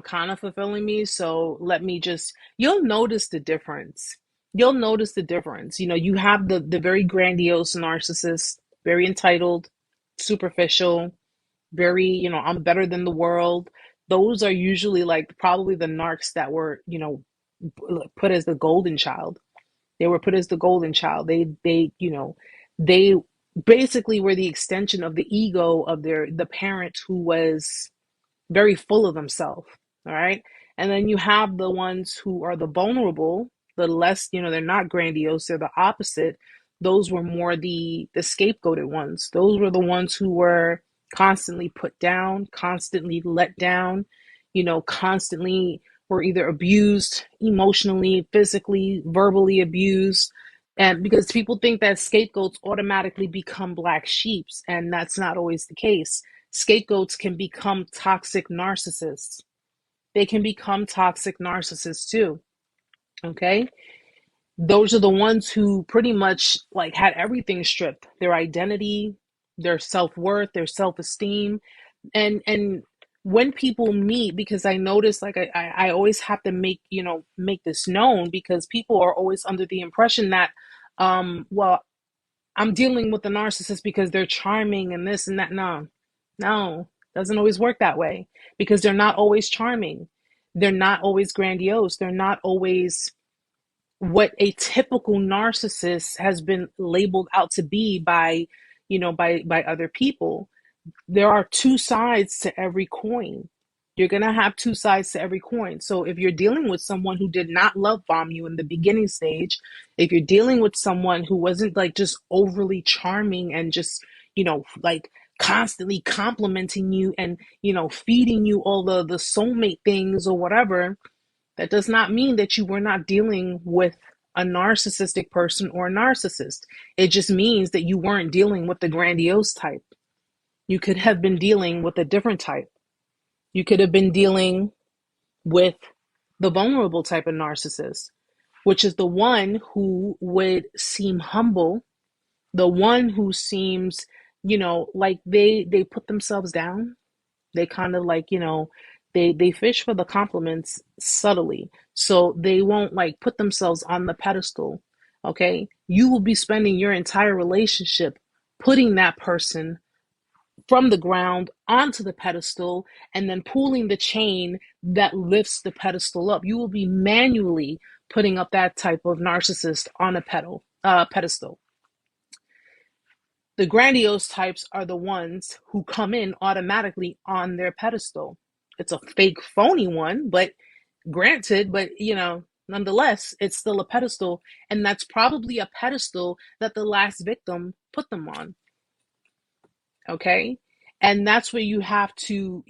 kind of fulfilling me. So let me just, you'll notice the difference. You have the very grandiose narcissist, very entitled, superficial, very, I'm better than the world. Those are usually like probably the narcs that were, put as the golden child. They were put as the golden child. They basically were the extension of the ego of the parent who was very full of themselves. All right. And then you have the ones who are the vulnerable, the less, they're not grandiose, they're the opposite. Those were more the scapegoated ones. Those were the ones who were constantly put down, constantly let down, constantly were either abused emotionally, physically, verbally abused. And because people think that scapegoats automatically become black sheeps, and that's not always the case. Scapegoats can become toxic narcissists. They can become toxic narcissists too. Okay. Those are the ones who pretty much like had everything stripped, their identity, their self-worth, their self-esteem. And when people meet, because I notice, like I always have to make this known, because people are always under the impression that well, I'm dealing with the narcissist because they're charming and this and that. No, doesn't always work that way, because they're not always charming. They're not always grandiose. They're not always what a typical narcissist has been labeled out to be by, by other people. There are two sides to every coin. You're going to have two sides to every coin. So if you're dealing with someone who did not love bomb you in the beginning stage, if you're dealing with someone who wasn't like just overly charming and just, like constantly complimenting you and, feeding you all the soulmate things or whatever, that does not mean that you were not dealing with a narcissistic person or a narcissist. It just means that you weren't dealing with the grandiose type. You could have been dealing with a different type. You could have been dealing with the vulnerable type of narcissist, which is the one who would seem humble, the one who seems, like they put themselves down. They kind of like, They fish for the compliments subtly. So they won't like put themselves on the pedestal. Okay? You will be spending your entire relationship putting that person from the ground onto the pedestal and then pulling the chain that lifts the pedestal up. You will be manually putting up that type of narcissist on a pedestal. The grandiose types are the ones who come in automatically on their pedestal. It's a fake, phony one, but granted, but nonetheless, it's still a pedestal, and that's probably a pedestal that the last victim put them on. Okay? And that's where you have to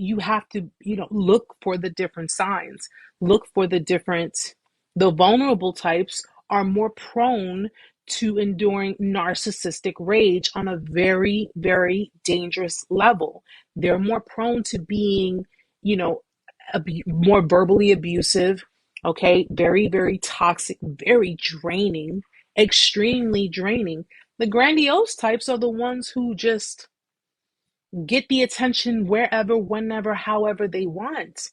look for the different signs. Look for the vulnerable types are more prone to enduring narcissistic rage on a very, very dangerous level. They're more prone to being, you know, more verbally abusive, okay? Very, very toxic, very draining, extremely draining. The grandiose types are the ones who just get the attention wherever, whenever, however they want.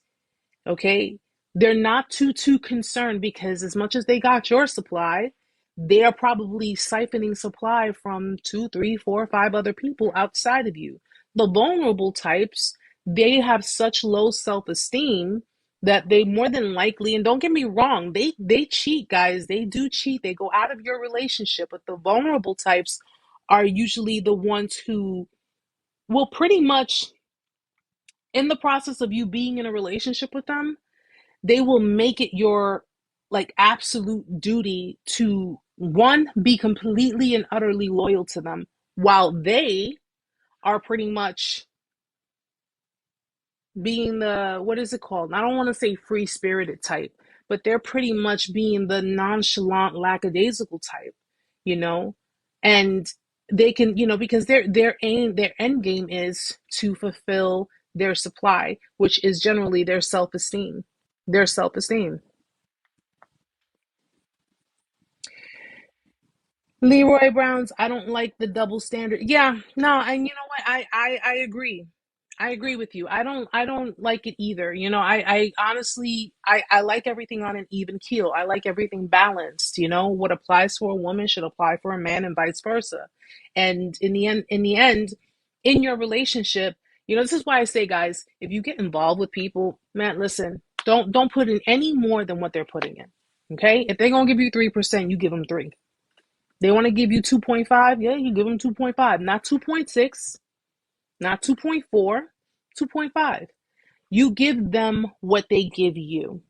Okay? They're not too concerned because as much as they got your supply, they are probably siphoning supply from 2, 3, 4, 5 other people outside of you. The vulnerable types, they have such low self-esteem that they more than likely, and don't get me wrong, they cheat, guys. They do cheat. They go out of your relationship, but the vulnerable types are usually the ones who will pretty much, in the process of you being in a relationship with them, they will make it your like absolute duty to one, be completely and utterly loyal to them while they are pretty much being the, what is it called? I don't want to say free spirited type, but they're pretty much being the nonchalant, lackadaisical type, you know? And they can, because their end game is to fulfill their supply, which is generally their self-esteem. Their self-esteem. Leroy Brown's, I don't like the double standard. Yeah, no, and you know what? I agree. I agree with you. I don't like it either. I honestly I like everything on an even keel. I like everything balanced. What applies for a woman should apply for a man and vice versa. And in the end, in your relationship, this is why I say, guys, if you get involved with people, man, listen, don't put in any more than what they're putting in. Okay? If they're gonna give you 3%, you give them 3. They want to give you 2.5, yeah, you give them 2.5, not 2.6, not 2.4, 2.5. You give them what they give you.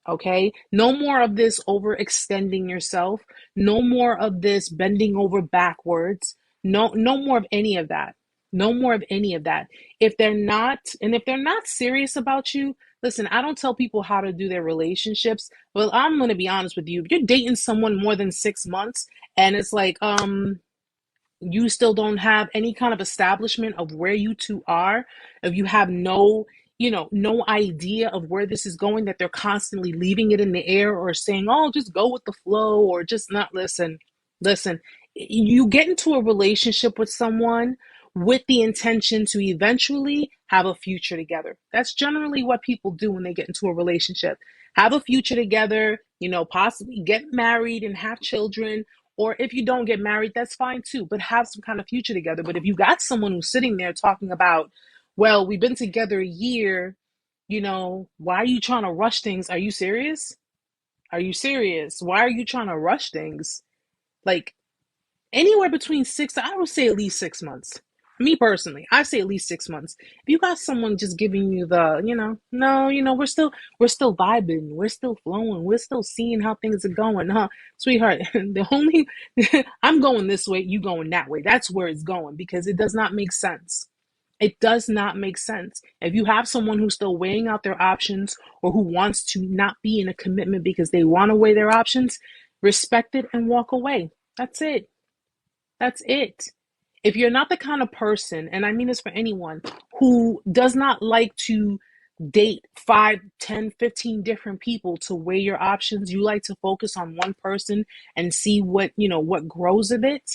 Okay? No more of this overextending yourself. No more of this bending over backwards. No more of any of that. No more of any of that. If they're not serious about you, listen, I don't tell people how to do their relationships. Well, I'm going to be honest with you. If you're dating someone more than 6 months and it's like, you still don't have any kind of establishment of where you two are, if you have no idea of where this is going, that they're constantly leaving it in the air or saying, oh, just go with the flow or just not listen, you get into a relationship with someone with the intention to eventually have a future together. That's generally what people do when they get into a relationship. Have a future together, possibly get married and have children, or if you don't get married, that's fine too, but have some kind of future together. But if you got someone who's sitting there talking about, well, we've been together a year, why are you trying to rush things? Are you serious? Are you serious? Why are you trying to rush things? Like anywhere between I would say at least 6 months. Me personally, I say at least 6 months. If you got someone just giving you the, no, we're still vibing, we're still flowing, we're still seeing how things are going, huh, sweetheart? The only, I'm going this way, you going that way. That's where it's going because it does not make sense. It does not make sense. If you have someone who's still weighing out their options or who wants to not be in a commitment because they want to weigh their options, respect it and walk away. That's it. That's it. If you're not the kind of person, and I mean this for anyone, who does not like to date 5, 10, 15 different people to weigh your options, you like to focus on one person and see what grows of it,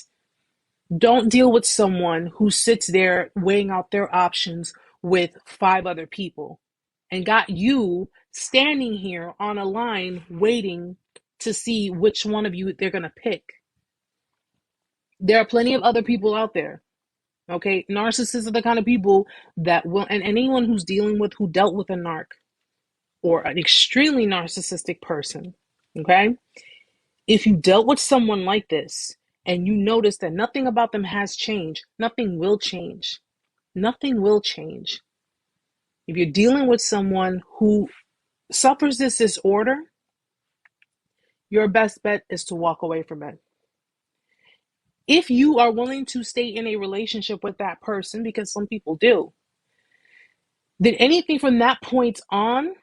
don't deal with someone who sits there weighing out their options with 5 other people. and got you standing here on a line waiting to see which one of you they're going to pick. There are plenty of other people out there. Okay, narcissists are the kind of people that will, and anyone who's who dealt with a narc or an extremely narcissistic person, okay, if you dealt with someone like this and you notice that nothing about them has changed, nothing will change. Nothing will change. If you're dealing with someone who suffers this disorder, your best bet is to walk away from it. If you are willing to stay in a relationship with that person, because some people do, then anything from that point on,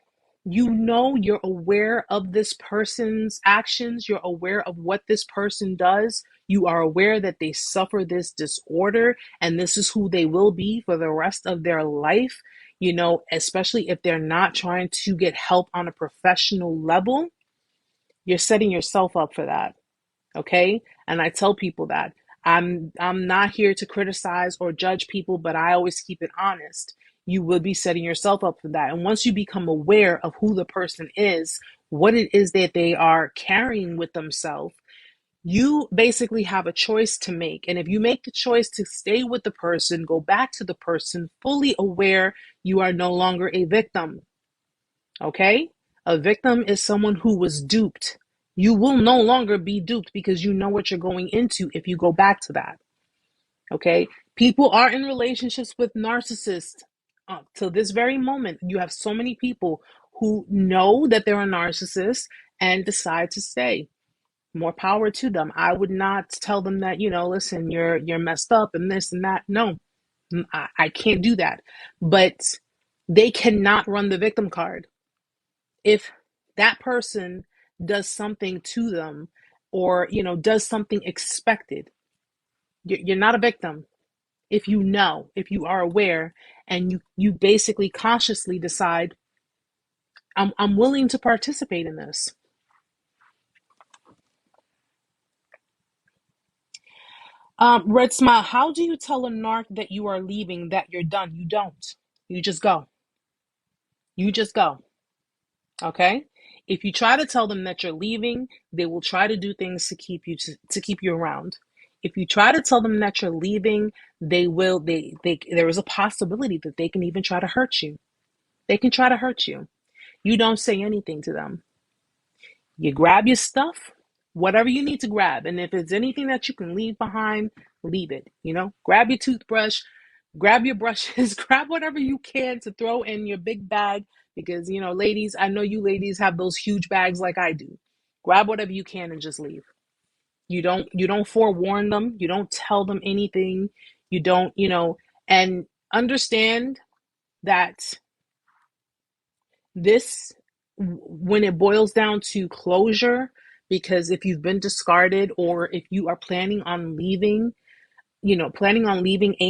you're aware of this person's actions, you're aware of what this person does, you are aware that they suffer this disorder, and this is who they will be for the rest of their life, especially if they're not trying to get help on a professional level, you're setting yourself up for that. Okay? And I tell people that I'm not here to criticize or judge people, but I always keep it honest. You will be setting yourself up for that. And once you become aware of who the person is, what it is that they are carrying with themselves, you basically have a choice to make. And if you make the choice to stay with the person, go back to the person, fully aware you are no longer a victim. Okay? A victim is someone who was duped. You will no longer be duped because you know what you're going into if you go back to that. Okay? People are in relationships with narcissists. To this very moment, you have so many people who know that they're a narcissist and decide to stay. More power to them. I would not tell them that, listen, you're messed up and this and that. No, I can't do that. But they cannot run the victim card. If that person does something to them or, does something expected, you're not a victim. If you are aware and you basically consciously decide, I'm willing to participate in this. Red Smile, how do you tell a narc that you are leaving, that you're done? You don't. You just go. You just go. Okay? If you try to tell them that you're leaving, they will try to do things to keep you around. If you try to tell them that you're leaving, there is a possibility that they can even try to hurt you. They can try to hurt you. You don't say anything to them. You grab your stuff, whatever you need to grab. And if it's anything that you can leave behind, leave it. Grab your toothbrush, grab your brushes, grab whatever you can to throw in your big bag. Because, ladies, I know you ladies have those huge bags like I do. Grab whatever you can and just leave. You don't forewarn them. You don't tell them anything. You don't, and understand that this, when it boils down to closure, because if you've been discarded or if you are planning on leaving a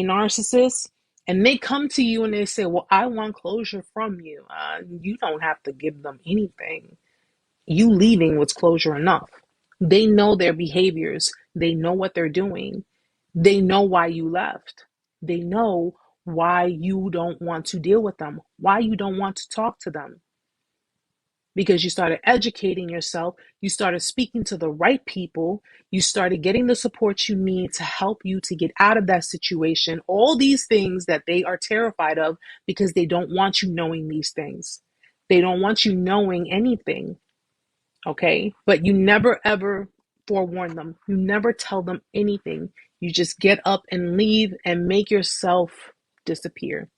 narcissist, and they come to you and they say, well, I want closure from you. You don't have to give them anything. You leaving was closure enough. They know their behaviors. They know what they're doing. They know why you left. They know why you don't want to deal with them, why you don't want to talk to them. Because you started educating yourself, you started speaking to the right people, you started getting the support you need to help you to get out of that situation, all these things that they are terrified of because they don't want you knowing these things. They don't want you knowing anything, okay? But you never ever forewarn them. You never tell them anything. You just get up and leave and make yourself disappear.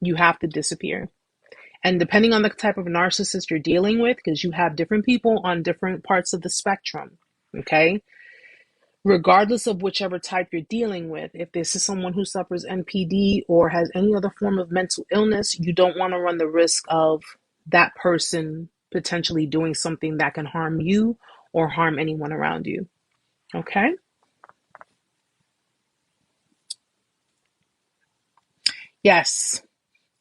You have to disappear. And depending on the type of narcissist you're dealing with, because you have different people on different parts of the spectrum, okay? Regardless of whichever type you're dealing with, if this is someone who suffers NPD or has any other form of mental illness, you don't want to run the risk of that person potentially doing something that can harm you or harm anyone around you, okay? Yes.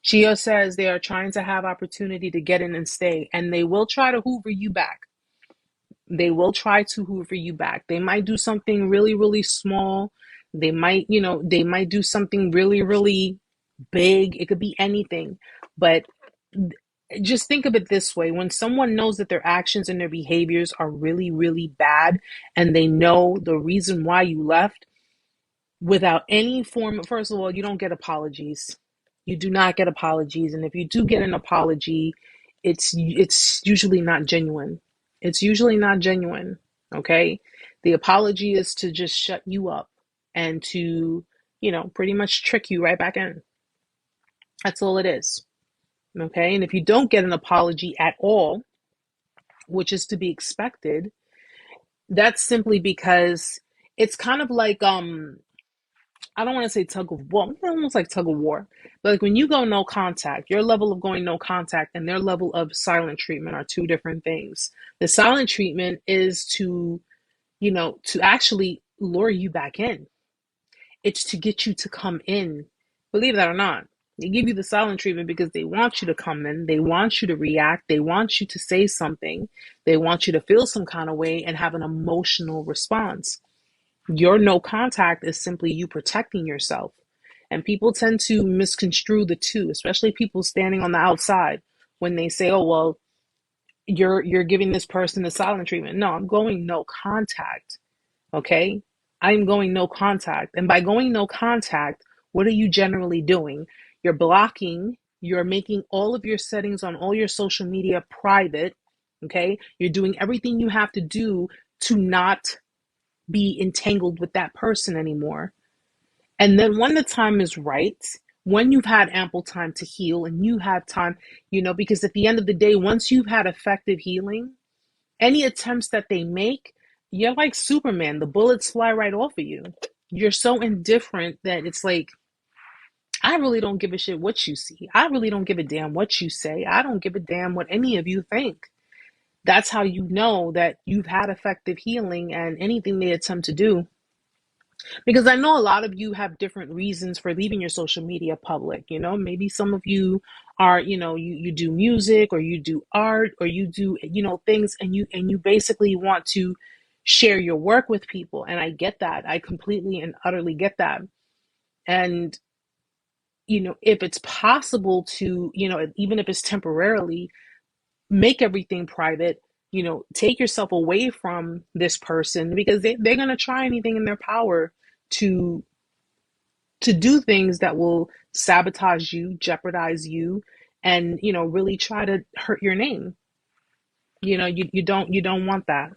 Gio says they are trying to have opportunity to get in and stay, and they will try to hoover you back. They will try to hoover you back. They might do something really, really small. They might do something really, really big. It could be anything. But just think of it this way: when someone knows that their actions and their behaviors are really, really bad, and they know the reason why you left, without any form of, first of all, you don't get apologies. You do not get apologies. And if you do get an apology, it's usually not genuine. It's usually not genuine. Okay? The apology is to just shut you up and to, pretty much trick you right back in. That's all it is. Okay? And if you don't get an apology at all, which is to be expected, that's simply because it's kind of like I don't want to say tug of war, almost like tug of war. But like when you go no contact, your level of going no contact and their level of silent treatment are two different things. The silent treatment is to actually lure you back in. It's to get you to come in. Believe that or not. They give you the silent treatment because they want you to come in. They want you to react. They want you to say something. They want you to feel some kind of way and have an emotional response. Your no contact is simply you protecting yourself. And people tend to misconstrue the two, especially people standing on the outside when they say, "Oh, well, you're giving this person the silent treatment." No, I'm going no contact. Okay? I'm going no contact. And by going no contact, what are you generally doing? You're blocking, you're making all of your settings on all your social media private. Okay? You're doing everything you have to do to not be entangled with that person anymore. And then when the time is right, when you've had ample time to heal and you have time, because at the end of the day, once you've had effective healing, any attempts that they make, you're like Superman. The bullets fly right off of you. You're so indifferent that it's like, I really don't give a shit what you see. I really don't give a damn what you say. I don't give a damn what any of you think. That's how you know that you've had effective healing, and anything they attempt to do, because I know a lot of you have different reasons for leaving your social media public. Maybe some of you are, you do music, or you do art, or you do, things, and you basically want to share your work with people. And I get that. I completely and utterly get that. And, if it's possible to, even if it's temporarily, make everything private, take yourself away from this person, because they're going to try anything in their power to do things that will sabotage you, jeopardize you, and really try to hurt your name. You don't want that.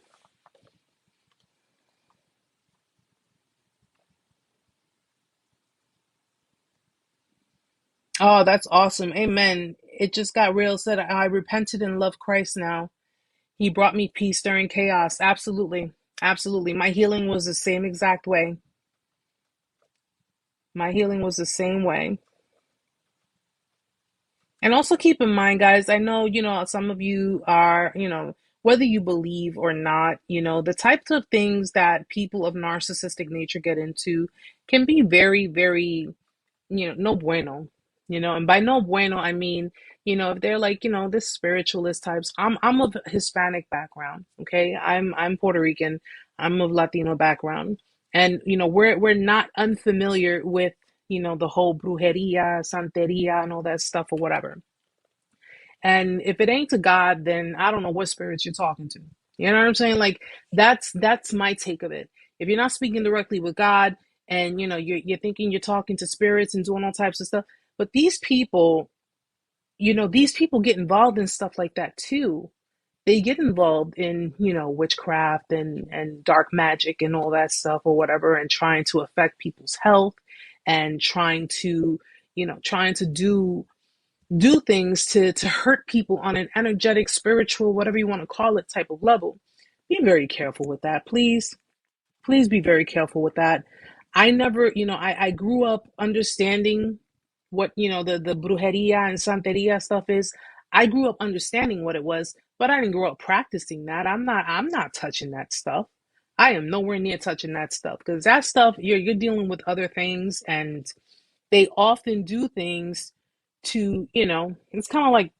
Oh, that's awesome. Amen. It just got real. Said, I repented and love Christ now. He brought me peace during chaos. Absolutely. Absolutely. My healing was the same exact way. My healing was the same way. And also keep in mind, guys, I know, some of you are, whether you believe or not, the types of things that people of narcissistic nature get into can be very, very, no bueno, and by no bueno, I mean, if they're like, this spiritualist types. I'm of Hispanic background, okay? I'm Puerto Rican. I'm of Latino background. And, we're not unfamiliar with, the whole brujeria, santeria, and all that stuff or whatever. And if it ain't to God, then I don't know what spirits you're talking to. You know what I'm saying? Like, that's my take of it. If you're not speaking directly with God, and you're thinking you're talking to spirits and doing all types of stuff, but these people get involved in stuff like that too. They get involved in, witchcraft and dark magic and all that stuff or whatever, and trying to affect people's health, and trying to do things to hurt people on an energetic, spiritual, whatever you want to call it, type of level. Be very careful with that, please. Please be very careful with that. I never, I grew up understanding what, the brujeria and santeria stuff is. I grew up understanding what it was, but I didn't grow up practicing that. I'm not touching that stuff. I am nowhere near touching that stuff, because that stuff, you're dealing with other things, and they often do things to, it's kind of like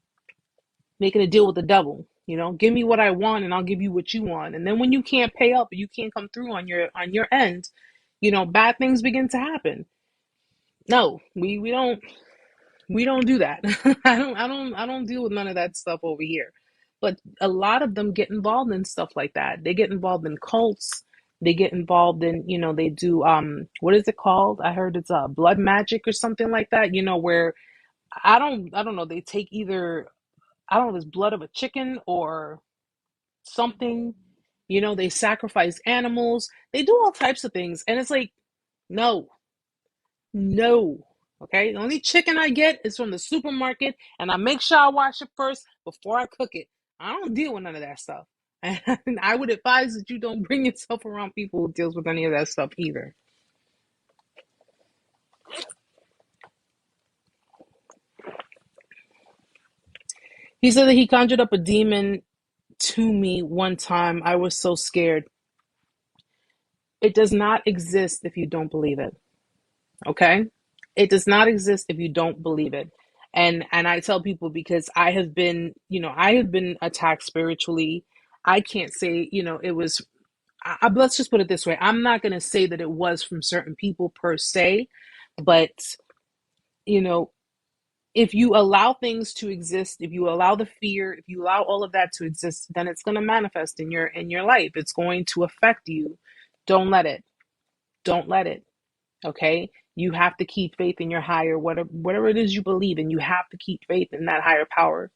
making a deal with the devil. Give me what I want and I'll give you what you want. And then when you can't pay up, you can't come through on your end, bad things begin to happen. No, we don't We don't do that. I don't deal with none of that stuff over here. But a lot of them get involved in stuff like that. They get involved in cults. They get involved in, they do what is it called? I heard it's blood magic or something like that, where I don't know, they take either, I don't know if it's blood of a chicken or something, they sacrifice animals. They do all types of things. And it's like, no, no. Okay. The only chicken I get is from the supermarket, and I make sure I wash it first before I cook it. I don't deal with none of that stuff. And I would advise that you don't bring yourself around people who deals with any of that stuff either. He said that he conjured up a demon to me one time. I was so scared. It does not exist if you don't believe it. Okay? It does not exist if you don't believe it. And I tell people, because I have been attacked spiritually. I can't say, it was let's just put it this way. I'm not going to say that it was from certain people per se, but you know, if you allow things to exist, if you allow the fear, if you allow all of that to exist, then it's going to manifest in your life. It's going to affect you. Don't let it. Don't let it. Okay? You have to keep faith in your higher, whatever it is you believe in. You have to keep faith in that higher power.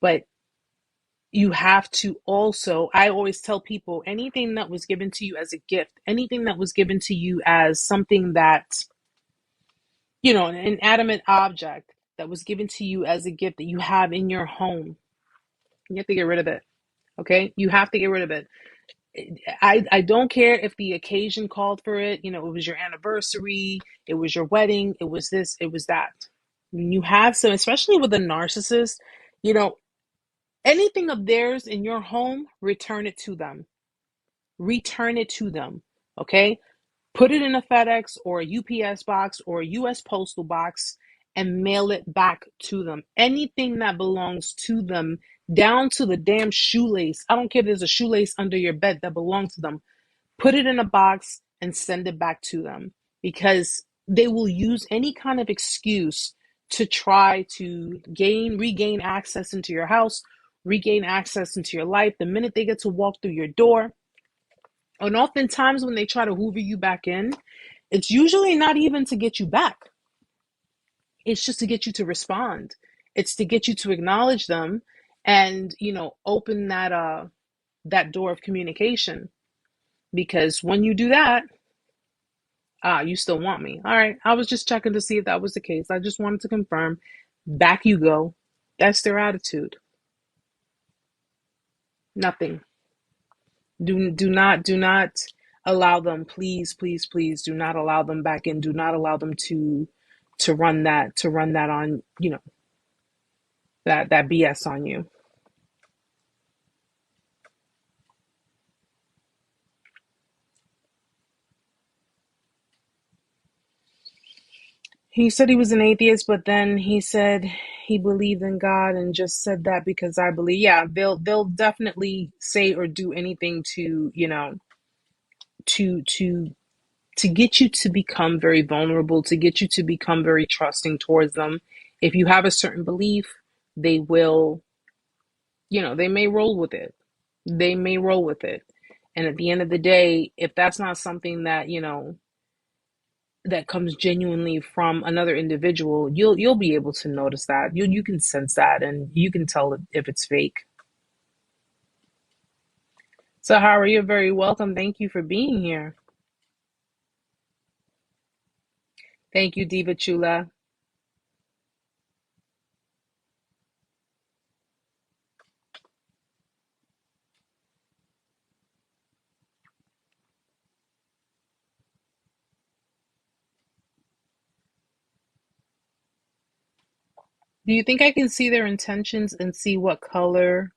But you have to also, I always tell people, anything that was given to you as a gift, anything that was given to you as something that, an inanimate object that was given to you as a gift that you have in your home, you have to get rid of it. Okay? You have to get rid of it. I don't care if the occasion called for it. It was your anniversary, it was your wedding, it was this, it was that. When you have some, especially with a narcissist, you know, anything of theirs in your home, return it to them. Return it to them. Okay? Put it in a FedEx or a UPS box or a US postal box and mail it back to them. Anything that belongs to them, down to the damn shoelace. I don't care if there's a shoelace under your bed that belongs to them. Put it in a box and send it back to them, because they will use any kind of excuse to try to regain access into your house, regain access into your life. The minute they get to walk through your door, and oftentimes when they try to hoover you back in, it's usually not even to get you back. It's just to get you to respond. It's to get you to acknowledge them and, open that door of communication. Because when you do that, you still want me. All right. I was just checking to see if that was the case. I just wanted to confirm. Back you go. That's their attitude. Nothing. Do not allow them. Please, please, please do not allow them back in. Do not allow them to run that on, that BS on you. He said he was an atheist, but then he said he believed in God and just said that because I believe. Yeah, they'll definitely say or do anything to, to to to get you to become very vulnerable, to get you to become very trusting towards them. If you have a certain belief, they will, they may roll with it. They may roll with it. And at the end of the day, if that's not something that, that comes genuinely from another individual, you'll be able to notice that. You can sense that, and you can tell if it's fake. So Howard, you're very welcome. Thank you for being here. Thank you, Diva Chula. Do you think I can see their intentions and see what color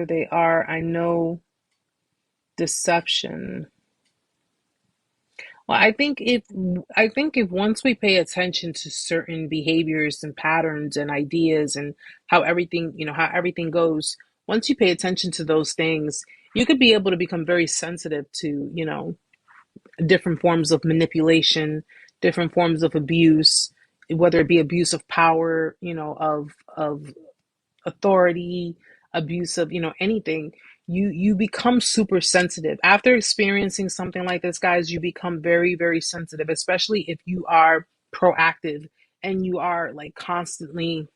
they are? I know deception. Well, I think if once we pay attention to certain behaviors and patterns and ideas and how everything goes, once you pay attention to those things, you could be able to become very sensitive to, different forms of manipulation, different forms of abuse, whether it be abuse of power, of authority, abuse of, anything. You become super sensitive after experiencing something like this, guys. You become very, very sensitive, especially if you are proactive and you are like constantly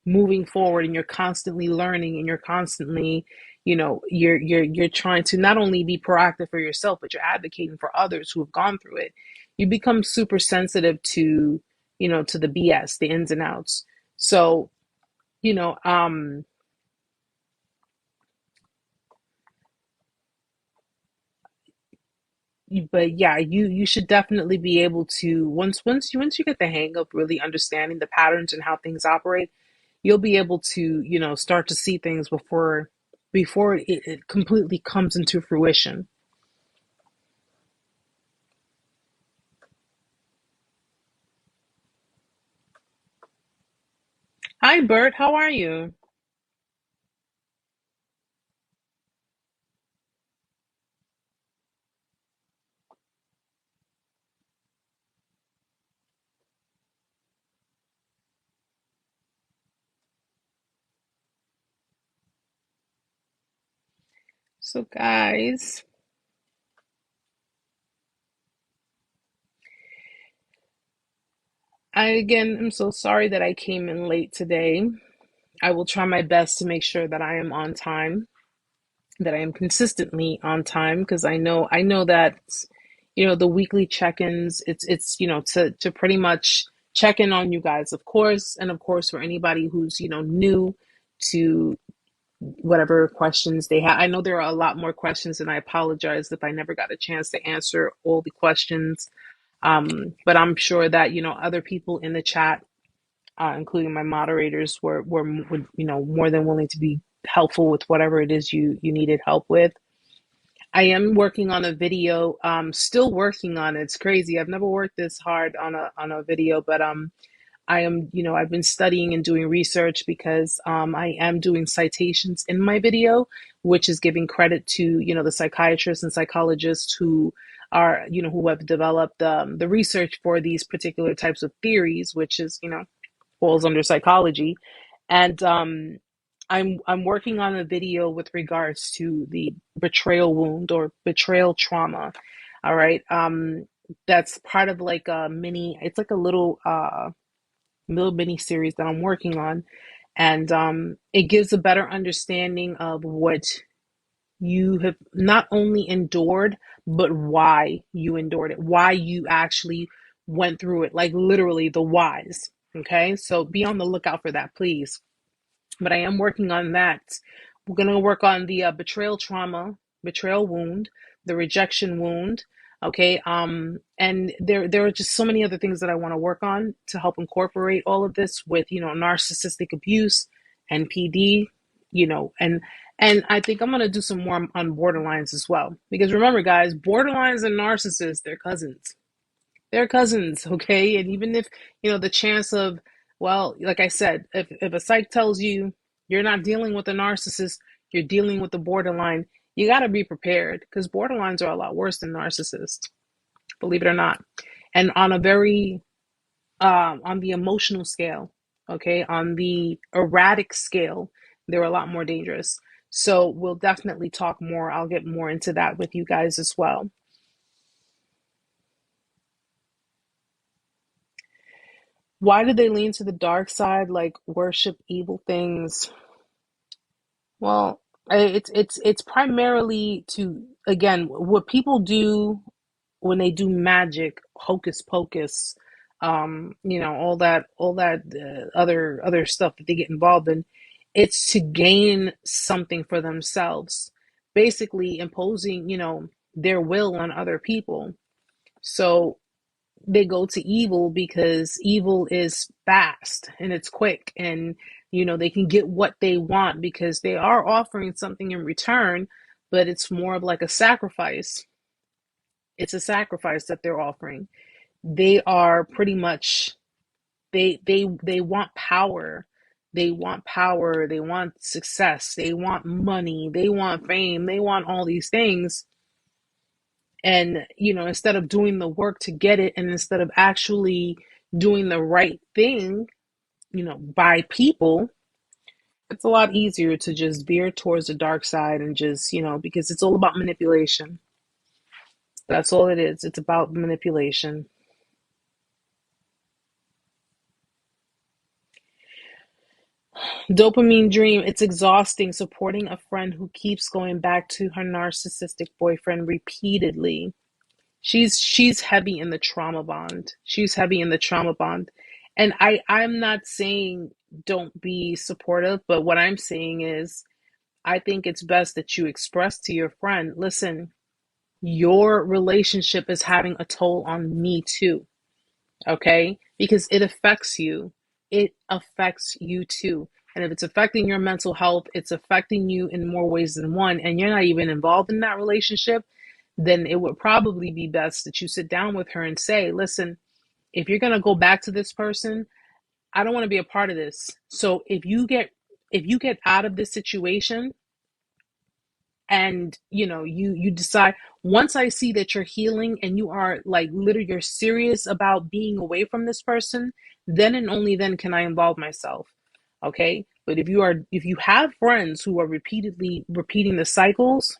moving forward, and you're constantly learning, and you're constantly, you're trying to not only be proactive for yourself, but you're advocating for others who have gone through it. You become super sensitive to, to the BS, the ins and outs. So, you know um but yeah, you should definitely be able to, once you get the hang of really understanding the patterns and how things operate, you'll be able to, start to see things before it completely comes into fruition. Hi, Bert, how are you? So, guys, I again am so sorry that I came in late today. I will try my best to make sure that I am on time, that I am consistently on time, because I know that, the weekly check-ins, it's to pretty much check in on you guys, of course, and of course for anybody who's, new to whatever questions they have. I know there are a lot more questions, and I apologize if I never got a chance to answer all the questions. But I'm sure that, other people in the chat, including my moderators, were more than willing to be helpful with whatever it is you needed help with. I am working on a video. Still working on it. It's crazy. I've never worked this hard on a video, but I am, I've been studying and doing research, because I am doing citations in my video, which is giving credit to, the psychiatrists and psychologists who are, who have developed the research for these particular types of theories, which is, falls under psychology. And I'm working on a video with regards to the betrayal wound or betrayal trauma. All right. That's part of like a mini, it's like a little mini series that I'm working on. And it gives a better understanding of what you have not only endured, but why you endured it, why you actually went through it, like literally the whys. Okay, so be on the lookout for that, please. But I am working on that. We're going to work on the betrayal trauma, betrayal wound, the rejection wound. Okay, and there are just so many other things that I want to work on to help incorporate all of this with, narcissistic abuse, NPD, and I think I'm going to do some more on borderlines as well, because remember, guys, borderlines and narcissists, they're cousins. They're cousins, okay? And even if, the chance of, well, like I said, if a psych tells you you're not dealing with a narcissist, you're dealing with the borderline, you got to be prepared, because borderlines are a lot worse than narcissists, believe it or not. And on a very, on the emotional scale, okay, on the erratic scale, they're a lot more dangerous. So we'll definitely talk more. I'll get more into that with you guys as well. Why do they lean to the dark side, like worship evil things? Well, it's primarily to, again, what people do when they do magic, hocus pocus, all that other stuff that they get involved in. It's to gain something for themselves, basically imposing, their will on other people. So they go to evil because evil is fast and it's quick, and they can get what they want because they are offering something in return, but it's more of like a sacrifice. It's a sacrifice that they're offering. They are pretty much, they want power. They want power, they want success, they want money, they want fame, they want all these things. And, instead of doing the work to get it, and instead of actually doing the right thing, by people, it's a lot easier to just veer towards the dark side and just, because it's all about manipulation. That's all it is. It's about manipulation. Dopamine dream. It's exhausting supporting a friend who keeps going back to her narcissistic boyfriend repeatedly. She's heavy in the trauma bond. She's heavy in the trauma bond. And I'm not saying don't be supportive, but what I'm saying is I think it's best that you express to your friend, listen, your relationship is having a toll on me too. Okay? Because it affects you. It affects you too. And if it's affecting your mental health, it's affecting you in more ways than one, and you're not even involved in that relationship, then it would probably be best that you sit down with her and say, listen, if you're going to go back to this person, I don't want to be a part of this. So if you get out of this situation, and you decide, once I see that you're healing and you are like literally you're serious about being away from this person, then and only then can I involve myself. Okay? But if you have friends who are repeatedly repeating the cycles,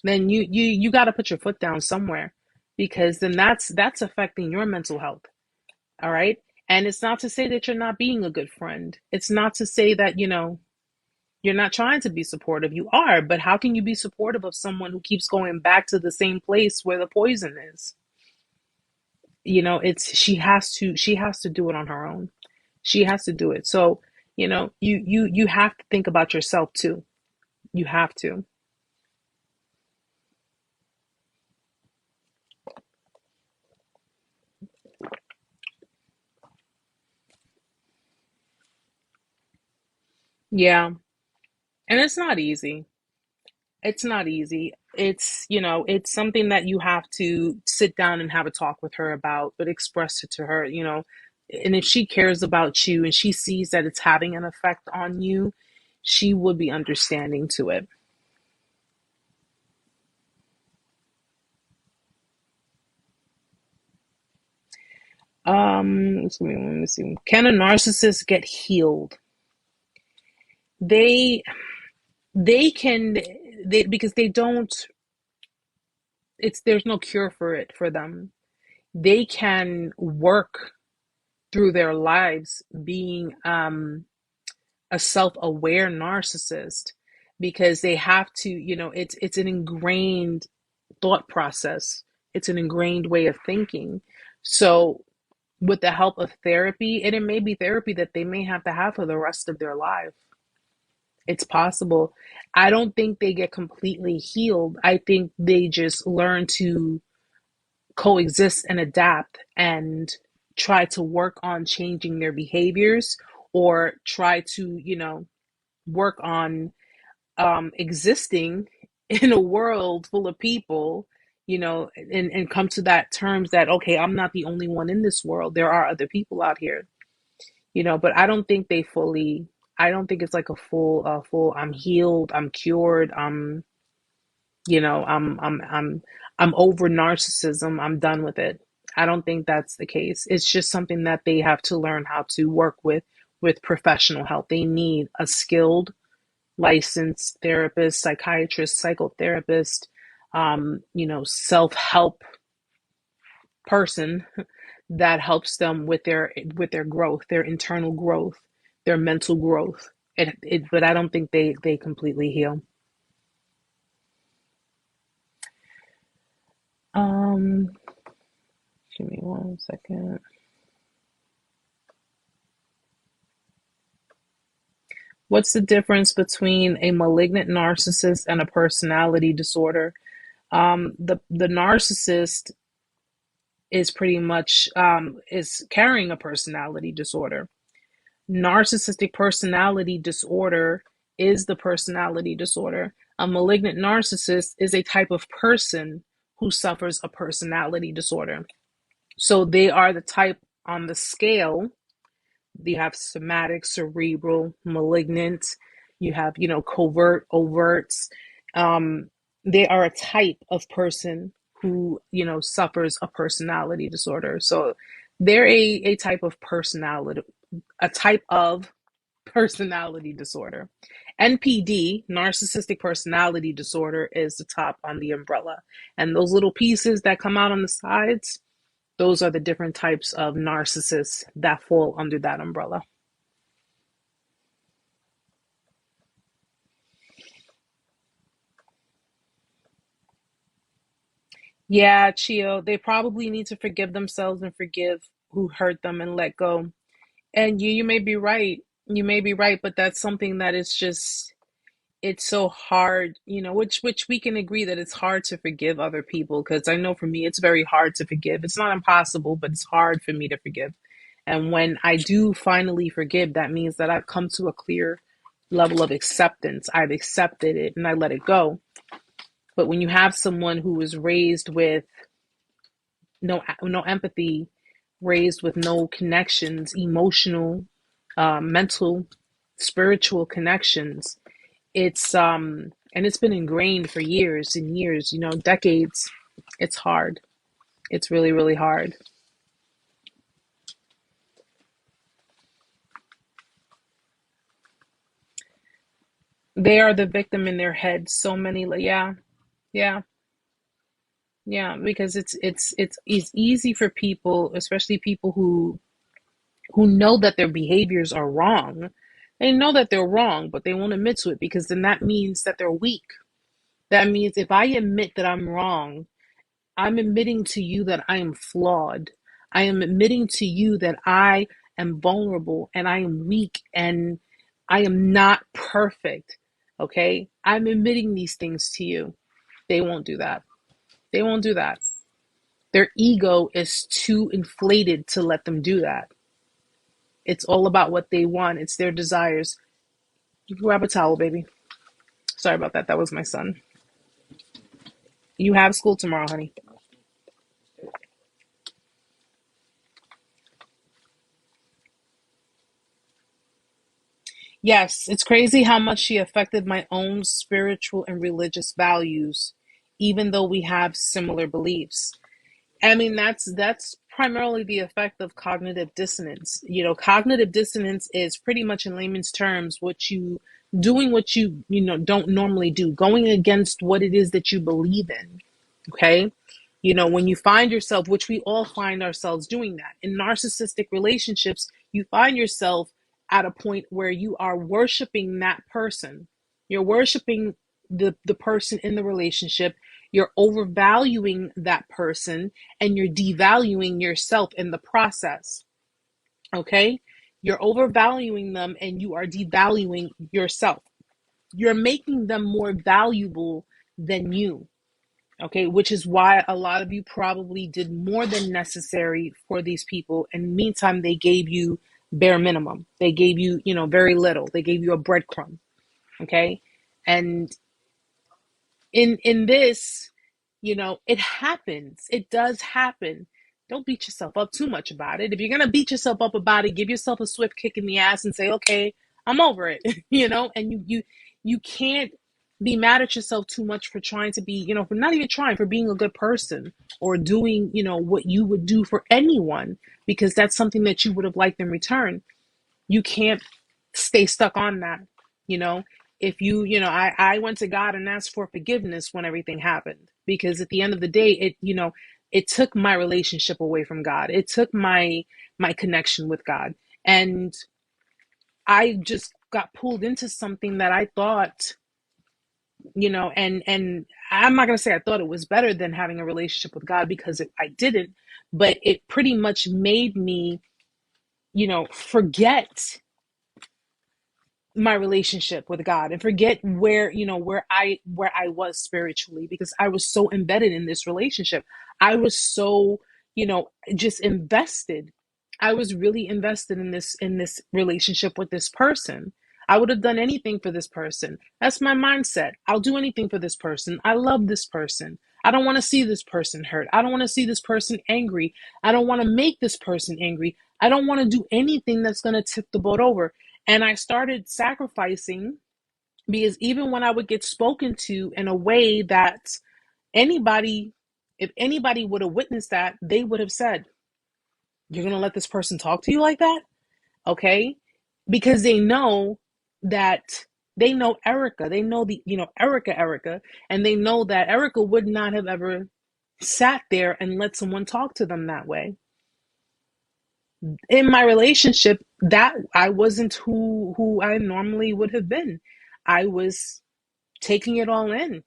then you got to put your foot down somewhere, because then that's affecting your mental health. All right? And it's not to say that you're not being a good friend. It's not to say that you're not trying to be supportive. You are, but how can you be supportive of someone who keeps going back to the same place where the poison is? It's she has to do it on her own. She has to do it. So, you have to think about yourself too. You have to. Yeah. And it's not easy. It's not easy. It's something that you have to sit down and have a talk with her about, but express it to her. And if she cares about you and she sees that it's having an effect on you, she would be understanding to it. Let me see. Can a narcissist get healed? They they can they because they don't it's there's no cure for it for them. They can work through their lives being a self-aware narcissist, because they have to, it's an ingrained thought process. It's an ingrained way of thinking. So with the help of therapy, and it may be therapy that they may have to have for the rest of their life. It's possible. I don't think they get completely healed. I think they just learn to coexist and adapt and try to work on changing their behaviors, or try to, work on existing in a world full of people, and come to that terms that, okay, I'm not the only one in this world. There are other people out here, but I don't think I don't think it's like a full, I'm healed, I'm cured, I'm over narcissism, I'm done with it. I don't think that's the case. It's just something that they have to learn how to work with professional help. They need a skilled, licensed therapist, psychiatrist, psychotherapist, self-help person that helps them with their growth, their internal growth, their mental growth. But I don't think they completely heal. Um, Give me 1 second. What's the difference between a malignant narcissist and a personality disorder? The narcissist is pretty much is carrying a personality disorder. Narcissistic personality disorder is the personality disorder. A malignant narcissist is a type of person who suffers a personality disorder. So they are the type on the scale. You have somatic, cerebral, malignant. You have, covert, overts. They are a type of person who, suffers a personality disorder. So they're a type of personality disorder. NPD, narcissistic personality disorder, is the top on the umbrella. And those little pieces that come out on the sides, those are the different types of narcissists that fall under that umbrella. Yeah, Chio, they probably need to forgive themselves and forgive who hurt them and let go. And you may be right. You may be right, but that's something that is just, it's so hard, which we can agree that it's hard to forgive other people, because I know for me it's very hard to forgive. It's not impossible, but it's hard for me to forgive. And when I do finally forgive, that means that I've come to a clear level of acceptance. I've accepted it and I let it go. But when you have someone who was raised with no empathy, raised with no connections, emotional, mental, spiritual connections, and it's been ingrained for years and years, decades. It's hard. It's really, really hard. They are the victim in their head. So many, yeah, yeah, yeah. Because it's easy for people, especially people who know that their behaviors are wrong. They know that they're wrong, but they won't admit to it, because then that means that they're weak. That means if I admit that I'm wrong, I'm admitting to you that I am flawed. I am admitting to you that I am vulnerable and I am weak and I am not perfect. Okay? I'm admitting these things to you. They won't do that. They won't do that. Their ego is too inflated to let them do that. It's all about what they want, it's their desires. You can grab a towel, baby. Sorry about that. That was my son. You have school tomorrow, honey. Yes, it's crazy how much she affected my own spiritual and religious values, even though we have similar beliefs. I mean, that's primarily the effect of cognitive dissonance. Cognitive dissonance is pretty much, in layman's terms, what you don't normally do, going against what it is that you believe in. Okay? When you find yourself, which we all find ourselves doing that in narcissistic relationships, you find yourself at a point where you are worshiping that person. You're worshiping the person in the relationship. You're overvaluing that person and you're devaluing yourself in the process. Okay? You're overvaluing them and you are devaluing yourself. You're making them more valuable than you. Okay, which is why a lot of you probably did more than necessary for these people. And meantime, they gave you bare minimum. They gave you, very little. They gave you a breadcrumb. Okay. And in this, it happens. It does happen. Don't beat yourself up too much about it. If you're gonna beat yourself up about it, give yourself a swift kick in the ass and say, okay, I'm over it. And you can't be mad at yourself too much for trying to be, for not even trying, for being a good person or doing, what you would do for anyone, because that's something that you would have liked in return. You can't stay stuck on that. you know if I went to God and asked for forgiveness when everything happened, because at the end of the day, it took my relationship away from God. It took my connection with God, and I just got pulled into something that I thought, and I'm not going to say I thought it was better than having a relationship with God, because I didn't, but it pretty much made me forget my relationship with God and forget where I was spiritually, because I was so embedded in this relationship. I was so, just invested. I was really invested in this relationship with this person. I would have done anything for this person. That's my mindset. I'll do anything for this person. I love this person. I don't want to see this person hurt. I don't want to see this person angry. I don't want to make this person angry. I don't want to do anything that's going to tip the boat over. And I started sacrificing, because even when I would get spoken to in a way that anybody If anybody would have witnessed that, they would have said, you're going to let this person talk to you like that? Okay? Because they know that they know Erica. They know Erica, and they know that Erica would not have ever sat there and let someone talk to them that way. In my relationship, that I wasn't who I normally would have been. I was taking it all in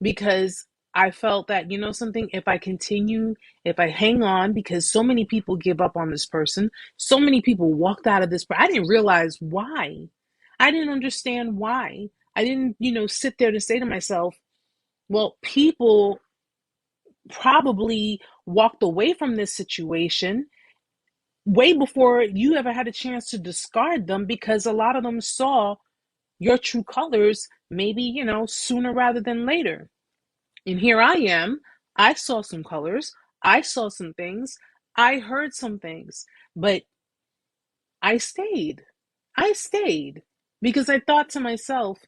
because I felt that, something, if I continue, if I hang on, because so many people give up on this person, so many people walked out of this, but I didn't realize why. I didn't understand why. I didn't, sit there to say to myself, well, people probably walked away from this situation way before you ever had a chance to discard them, because a lot of them saw your true colors, maybe, sooner rather than later. And here I am. I saw some colors. I saw some things. I heard some things. But I stayed. I stayed because I thought to myself,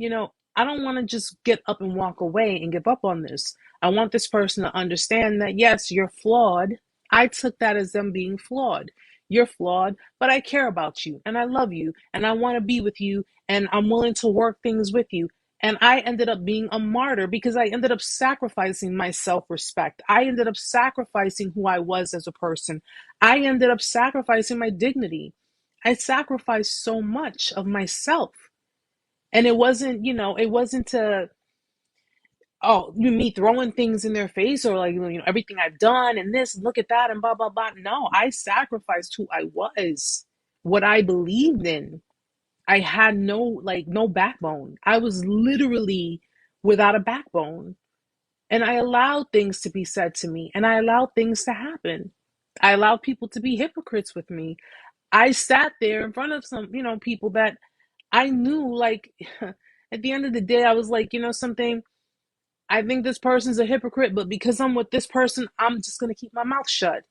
I don't want to just get up and walk away and give up on this. I want this person to understand that, yes, you're flawed. I took that as them being flawed. You're flawed, but I care about you and I love you and I want to be with you and I'm willing to work things with you. And I ended up being a martyr because I ended up sacrificing my self-respect. I ended up sacrificing who I was as a person. I ended up sacrificing my dignity. I sacrificed so much of myself. And it wasn't, it wasn't to, me throwing things in their face or like, everything I've done and this, look at that and blah, blah, blah. No, I sacrificed who I was, what I believed in. I had no backbone. I was literally without a backbone. And I allowed things to be said to me and I allowed things to happen. I allowed people to be hypocrites with me. I sat there in front of some, people that I knew, like, at the end of the day, I was like, something, I think this person's a hypocrite, but because I'm with this person, I'm just going to keep my mouth shut.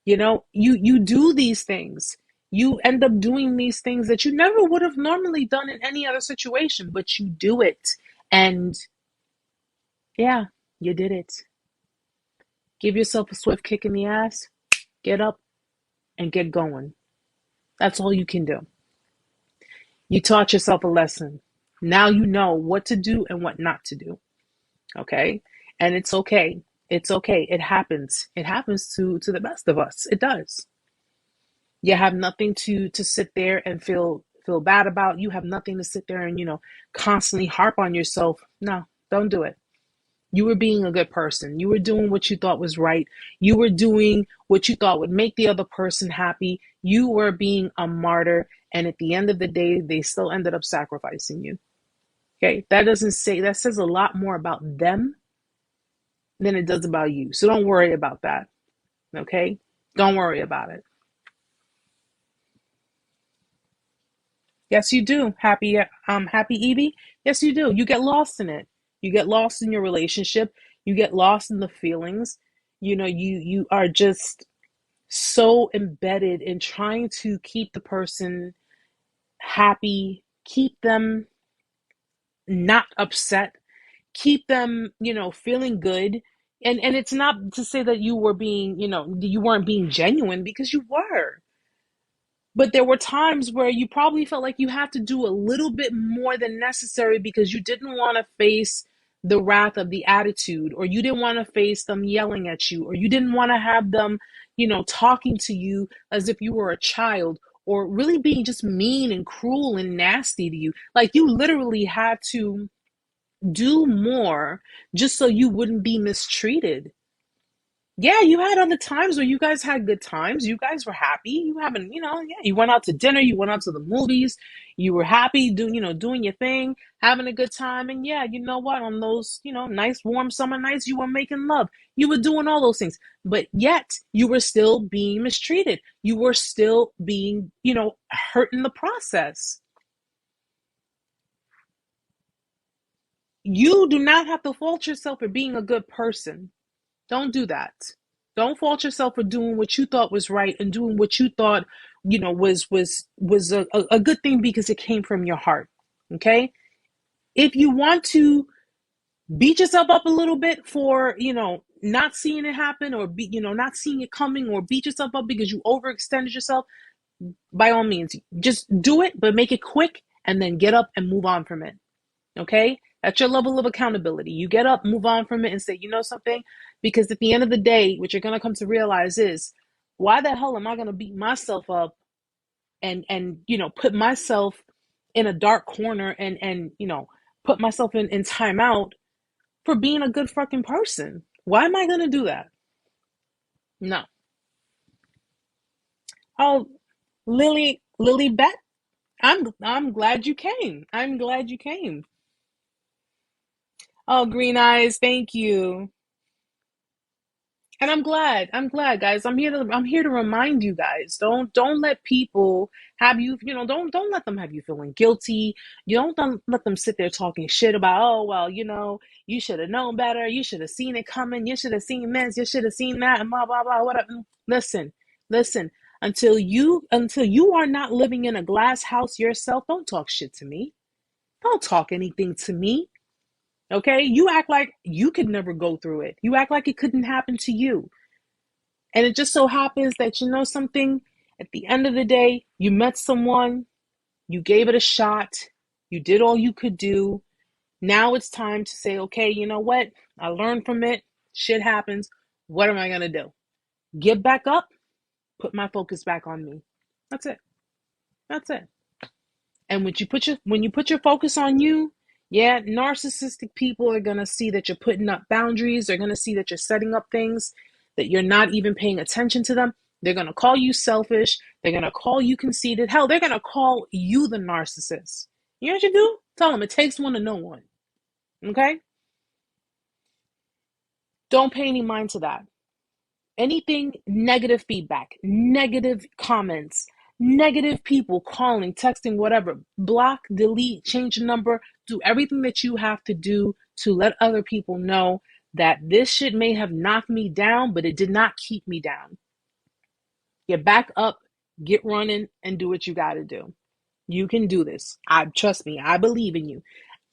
You do these things. You end up doing these things that you never would have normally done in any other situation, but you do it. And yeah, you did it. Give yourself a swift kick in the ass, get up and get going. That's all you can do. You taught yourself a lesson. Now you know what to do and what not to do. Okay? And it's okay. It's okay. It happens. It happens to the best of us. It does. You have nothing to sit there and feel bad about. You have nothing to sit there and, constantly harp on yourself. No, don't do it. You were being a good person. You were doing what you thought was right. You were doing what you thought would make the other person happy. You were being a martyr. And at the end of the day, they still ended up sacrificing you. Okay, that says a lot more about them than it does about you. So don't worry about that. Okay, don't worry about it. Yes, you do. Happy Evie. Yes, you do. You get lost in it. You get lost in your relationship. You get lost in the feelings. You are just so embedded in trying to keep the person happy, keep them not upset, keep them, feeling good. And it's not to say that you were being, you weren't being genuine, because you were. But there were times where you probably felt like you had to do a little bit more than necessary because you didn't want to face the wrath of the attitude, or you didn't want to face them yelling at you, or you didn't want to have them, talking to you as if you were a child, or really being just mean and cruel and nasty to you. Like, you literally had to do more just so you wouldn't be mistreated. Yeah, you had other times where you guys had good times. You guys were happy. You haven't, you went out to dinner, you went out to the movies, you were happy, doing your thing, having a good time. And yeah, you know what? On those, nice warm summer nights, you were making love. You were doing all those things. But yet you were still being mistreated. You were still being, hurt in the process. You do not have to fault yourself for being a good person. Don't do that. Don't fault yourself for doing what you thought was right and doing what you thought, was a good thing because it came from your heart. Okay? If you want to Beat yourself up a little bit for, not seeing it happen, or not seeing it coming, or beat yourself up because you overextended yourself. By all means, just do it, but make it quick and then get up and move on from it. Okay? That's your level of accountability. You get up, move on from it, and say, you know something? Because at the end of the day, what you're going to come to realize is, why the hell am I going to beat myself up and put myself in a dark corner and put myself in timeout for being a good fucking person? Why am I going to do that? No. Oh, Lily Beth, I'm glad you came. I'm glad you came. Oh, Green Eyes, thank you. And I'm glad, guys. I'm here to remind you guys. Don't let people have you, don't let them have you feeling guilty. You don't let them sit there talking shit about, oh, well, you should have known better. You should have seen it coming. You should have seen this. You should have seen that, and blah blah blah. Whatever. Listen. Until you are not living in a glass house yourself, don't talk shit to me. Don't talk anything to me. Okay? You act like you could never go through it. You act like it couldn't happen to you. And it just so happens that, something, at the end of the day, you met someone, you gave it a shot, you did all you could do. Now it's time to say, okay, you know what? I learned from it. Shit happens. What am I going to do? Get back up, put my focus back on me. That's it. That's it. And when you put your focus on you, yeah, narcissistic people are gonna see that you're putting up boundaries. They're gonna see that you're setting up things, that you're not even paying attention to them. They're gonna call you selfish. They're gonna call you conceited. Hell, they're gonna call you the narcissist. You know what you do? Tell them it takes one to know one. Okay? Don't pay any mind to that. Anything negative feedback, negative comments, negative people calling, texting, whatever, block, delete, change the number, do everything that you have to do to let other people know that this shit may have knocked me down, but it did not keep me down. Get back up, get running, and do what you got to do. You can do this. Trust me, I believe in you.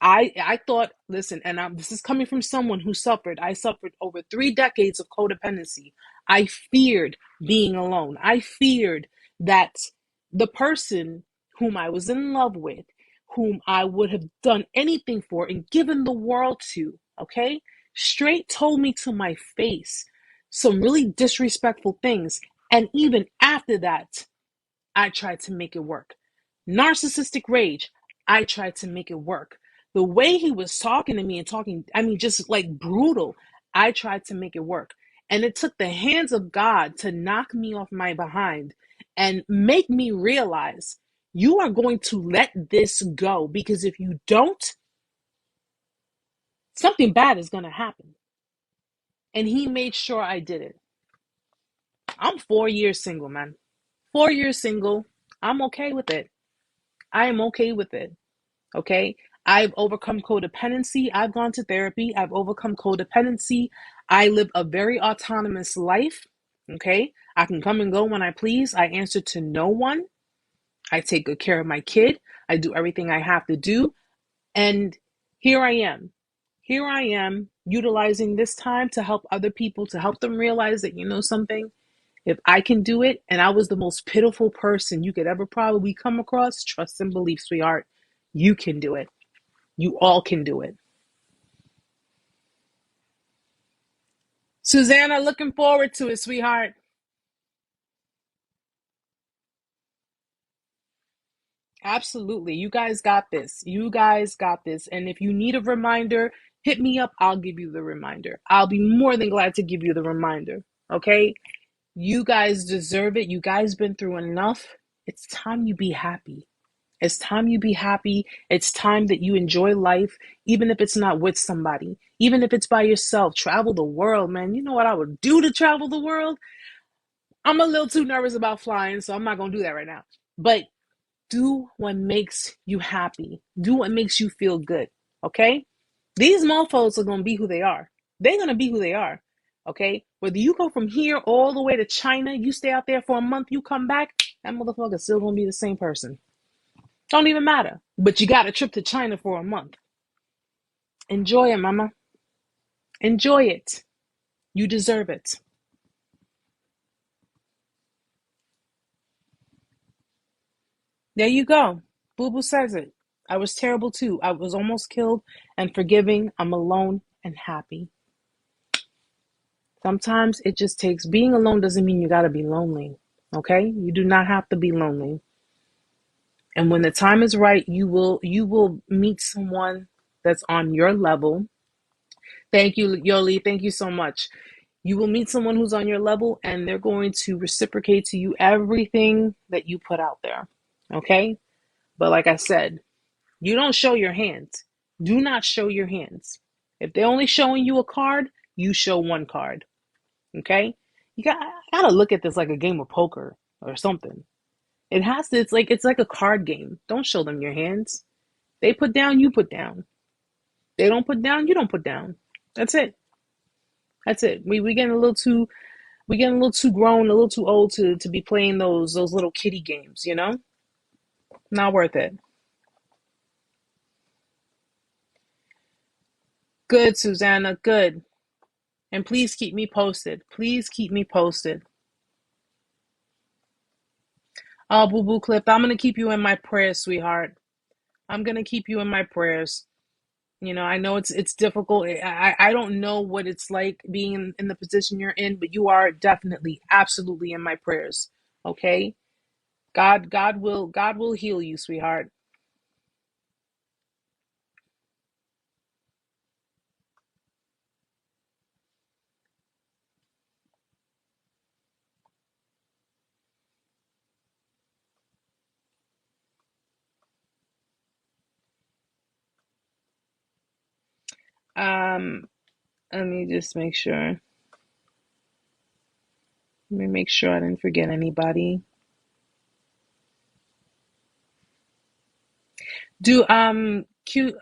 I thought, listen, and this is coming from someone who suffered. I suffered over 3 decades of codependency. I feared being alone. I feared that the person whom I was in love with, whom I would have done anything for and given the world to, okay, straight told me to my face some really disrespectful things. And even after that, I tried to make it work. Narcissistic rage, I tried to make it work. The way he was talking to me and talking, I mean, just like brutal, I tried to make it work. And it took the hands of God to knock me off my behind and make me realize you are going to let this go, because if you don't, something bad is going to happen. And he made sure I did it. I'm 4 years single, man. 4 years single. I'm okay with it. I am okay with it. Okay. I've overcome codependency. I've gone to therapy. I've overcome codependency. I live a very autonomous life. Okay. I can come and go when I please. I answer to no one. I take good care of my kid. I do everything I have to do. And here I am. Here I am utilizing this time to help other people, to help them realize that, something, if I can do it, and I was the most pitiful person you could ever probably come across, trust and believe, sweetheart, you can do it. You all can do it. Susanna, looking forward to it, sweetheart. Absolutely. You guys got this. You guys got this. And if you need a reminder, hit me up. I'll give you the reminder. I'll be more than glad to give you the reminder. Okay? You guys deserve it. You guys been through enough. It's time you be happy. It's time you be happy. It's time that you enjoy life, even if it's not with somebody, even if it's by yourself. Travel the world, man. You know what I would do to travel the world? I'm a little too nervous about flying, so I'm not going to do that right now. But do what makes you happy. Do what makes you feel good. Okay? These mofos are going to be who they are. They're going to be who they are. Okay? Whether you go from here all the way to China, you stay out there for a month, you come back, that motherfucker's still going to be the same person. Don't even matter. But you got a trip to China for a month. Enjoy it, mama. Enjoy it. You deserve it. There you go. Boo Boo says it. I was terrible too. I was almost killed and forgiving. I'm alone and happy. Sometimes it just takes being alone doesn't mean you got to be lonely. Okay? You do not have to be lonely. And when the time is right, you will meet someone that's on your level. Thank you, Yoli. Thank you so much. You will meet someone who's on your level and they're going to reciprocate to you everything that you put out there. Okay? But like I said, you don't show your hands. Do not show your hands. If they're only showing you a card, you show one card. Okay? You gotta look at this like a game of poker or something. It has to, it's like a card game. Don't show them your hands. They put down, you put down. They don't put down, you don't put down. That's it. That's it. We getting a little too grown, a little too old to be playing those little kiddie games, you know? Not worth it. Good, Susanna, good. And please keep me posted. Please keep me posted. Oh, Boo Boo Clip, I'm gonna keep you in my prayers, sweetheart. I'm gonna keep you in my prayers. I know it's difficult. I don't know what it's like being in the position you're in, but you are definitely, absolutely in my prayers. Okay? God will heal you, sweetheart. Um, let me just make sure. Let me make sure I didn't forget anybody. Do Q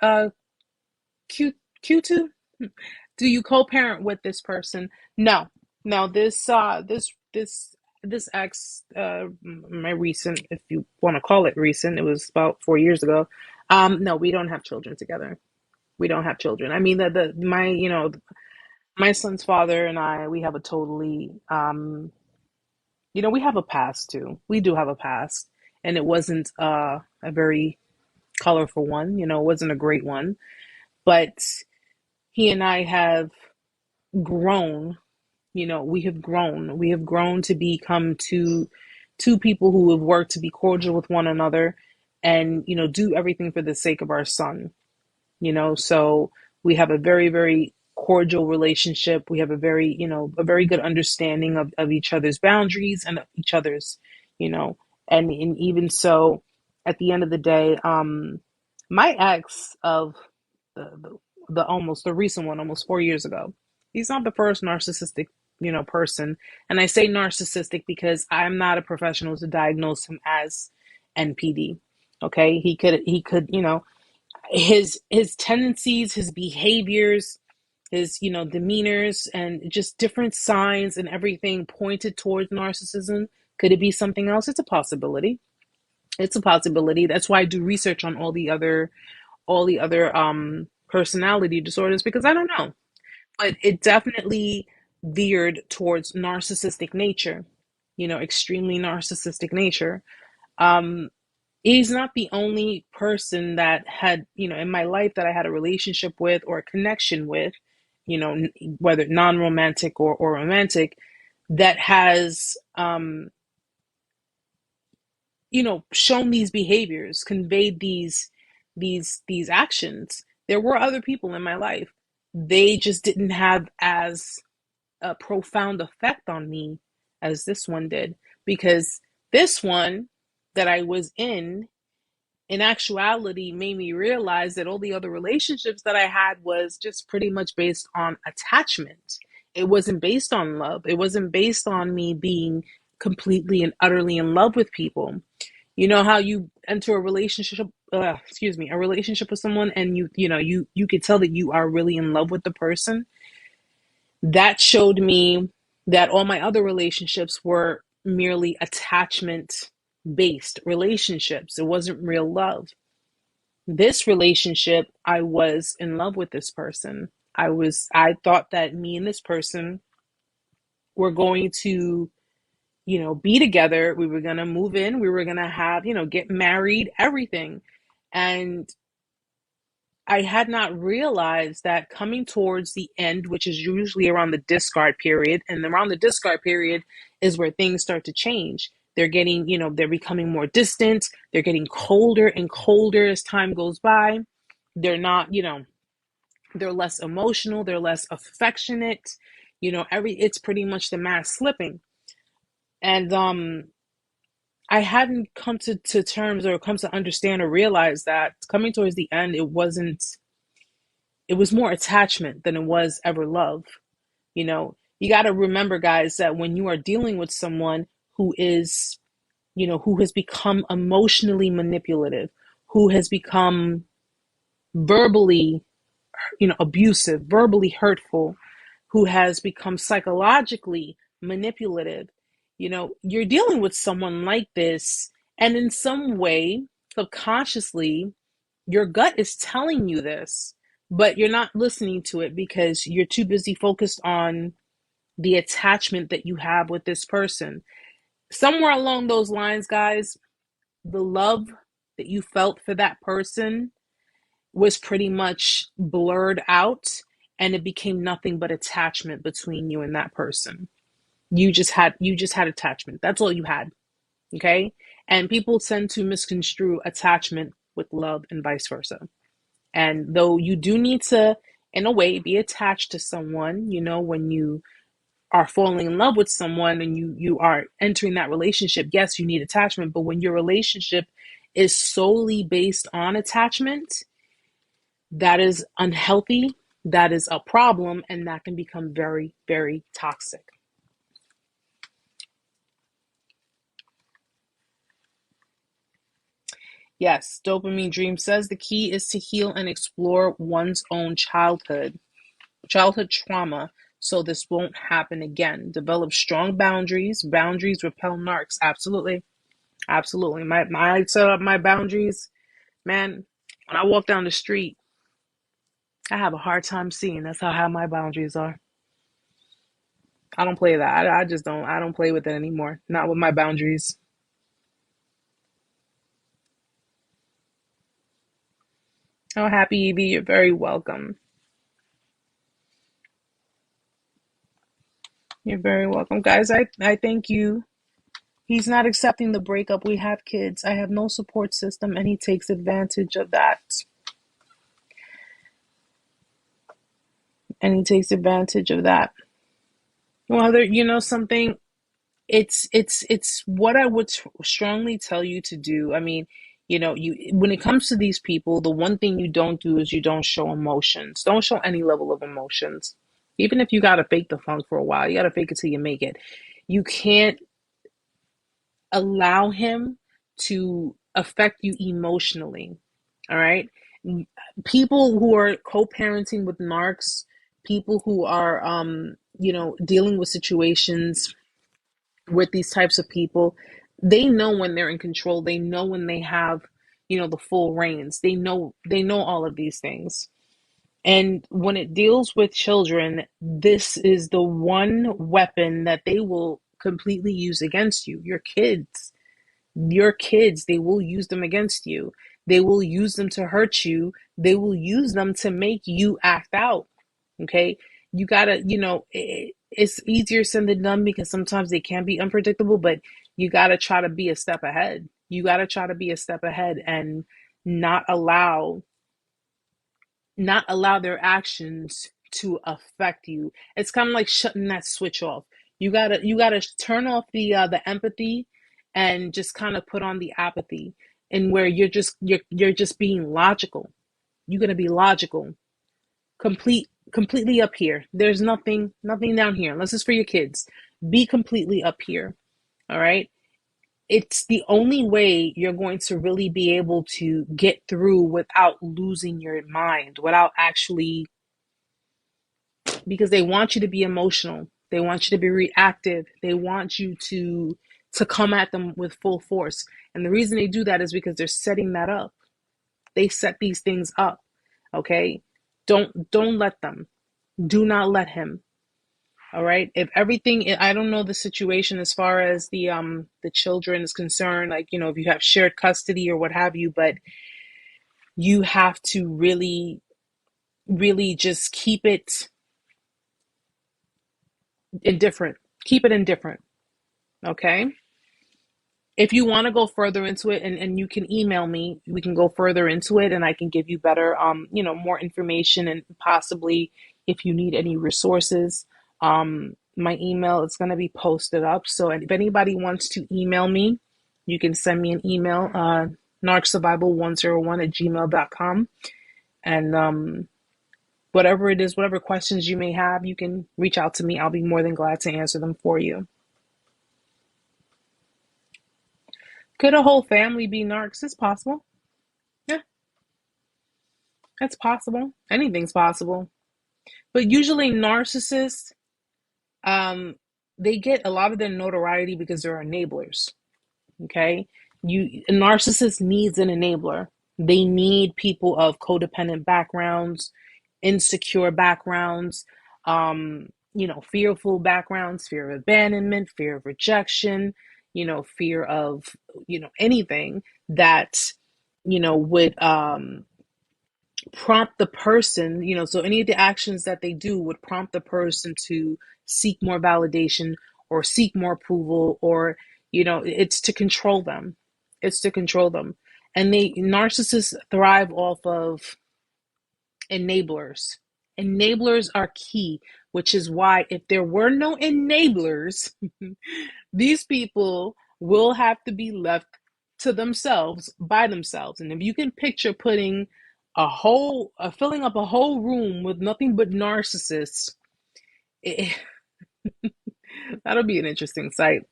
Q2? Do you co-parent with this person? No. No, this ex, my recent, if you want to call it recent, it was about 4 years ago. No, we don't have children together. We don't have children. I mean, the my my son's father and I, we have a totally we have a past too. We do have a past, and it wasn't a very colorful one. It wasn't a great one, but he and I have grown. We have grown to become two people who have worked to be cordial with one another, and do everything for the sake of our son. So we have a very, very cordial relationship. We have a very good understanding of each other's boundaries and of each other's, you know and even so, at the end of the day, my ex of the recent one, almost 4 years ago, he's not the first narcissistic person. And I say narcissistic because I'm not a professional to diagnose him as NPD. Okay, he could his tendencies, his behaviors, his demeanors, and just different signs and everything pointed towards narcissism. Could it be something else? It's a possibility. It's a possibility. That's why I do research on all the other personality disorders, because I don't know. But it definitely veered towards narcissistic nature, extremely narcissistic nature. Um, he's not the only person that had, in my life, that I had a relationship with or a connection with, whether non-romantic or romantic, that has, shown these behaviors, conveyed these actions. There were other people in my life. They just didn't have as a profound effect on me as this one did, because this one that I was in actuality, made me realize that all the other relationships that I had was just pretty much based on attachment. It wasn't based on love. It wasn't based on me being completely and utterly in love with people. You know how you enter a relationship with someone, and you could tell that you are really in love with the person. That showed me that all my other relationships were merely attachment based relationships. It wasn't real love. This relationship, I was in love with this person. I thought that me and this person were going to, be together. We were going to move in. We were going to have, get married, everything. And I had not realized that coming towards the end, which is usually around the discard period, and around the discard period is where things start to change. They're getting, they're becoming more distant. They're getting colder and colder as time goes by. They're not, they're less emotional. They're less affectionate. It's pretty much the mask slipping. And I hadn't come to terms or come to understand or realize that coming towards the end, it was more attachment than it was ever love. You got to remember, guys, that when you are dealing with someone who is, who has become emotionally manipulative, who has become verbally, abusive, verbally hurtful, who has become psychologically manipulative, you're dealing with someone like this. And in some way, subconsciously, your gut is telling you this, but you're not listening to it because you're too busy focused on the attachment that you have with this person. Somewhere along those lines, guys, the love that you felt for that person was pretty much blurred out, and it became nothing but attachment between you and that person. You just had attachment. That's all you had. Okay? And people tend to misconstrue attachment with love and vice versa. And though you do need to, in a way, be attached to someone, when you are falling in love with someone and you are entering that relationship, yes, you need attachment. But when your relationship is solely based on attachment, that is unhealthy, that is a problem, and that can become very, very toxic. Yes, Dopamine Dream says the key is to heal and explore one's own childhood trauma, so this won't happen again. Develop strong boundaries. Boundaries repel narcs. Absolutely. Absolutely. I set up my boundaries. Man, when I walk down the street, I have a hard time seeing. That's how high my boundaries are. I don't play that. I just don't. I don't play with it anymore. Not with my boundaries. Oh, happy Evie. You're very welcome. You're very welcome. Guys, I thank you. He's not accepting the breakup. We have kids. I have no support system, and he takes advantage of that. And he takes advantage of that. Well, something. It's what I would strongly tell you to do. I mean, you when it comes to these people, the one thing you don't do is you don't show emotions. Don't show any level of emotions. Even if you gotta fake the funk for a while, you gotta fake it till you make it. You can't allow him to affect you emotionally. All right. People who are co-parenting with narcs, people who are dealing with situations with these types of people, they know when they're in control. They know when they have, the full reins. They know all of these things. And when it deals with children, this is the one weapon that they will completely use against you. Your kids, they will use them against you. They will use them to hurt you. They will use them to make you act out. Okay. You gotta, it's easier said than done because sometimes they can be unpredictable, but you gotta try to be a step ahead. You gotta try to be a step ahead and not allow not allow their actions to affect you. It's kind of like shutting that switch off. You gotta turn off the empathy and just kind of put on the apathy, and where you're just being logical. You're gonna be logical, completely up here. There's nothing down here unless it's for your kids. Be completely up here. All right. It's the only way you're going to really be able to get through without losing your mind, without actually, because they want you to be emotional. They want you to be reactive. They want you to come at them with full force. And the reason they do that is because they're setting that up. They set these things up. Okay? Don't let them. Do not let him. All right. If everything, I don't know the situation as far as the children is concerned, like, if you have shared custody or what have you, but you have to really, really just keep it indifferent. Keep it indifferent. Okay. If you want to go further into it, and you can email me, we can go further into it and I can give you better, more information, and possibly if you need any resources, my email is going to be posted up. So if anybody wants to email me, you can send me an email, narcsurvival101@gmail.com. And whatever it is, whatever questions you may have, you can reach out to me. I'll be more than glad to answer them for you. Could a whole family be narcs? It's possible. Yeah, it's possible. Anything's possible. But usually narcissists, um, they get a lot of their notoriety because they're enablers. Okay? A narcissist needs an enabler. They need people of codependent backgrounds, insecure backgrounds, fearful backgrounds, fear of abandonment, fear of rejection, fear of, anything that, would prompt the person, so any of the actions that they do would prompt the person to seek more validation or seek more approval, or, it's to control them. It's to control them. And narcissists thrive off of enablers. Enablers are key, which is why if there were no enablers, these people will have to be left to themselves by themselves. And if you can picture putting filling up a whole room with nothing but narcissists, it, that'll be an interesting sight.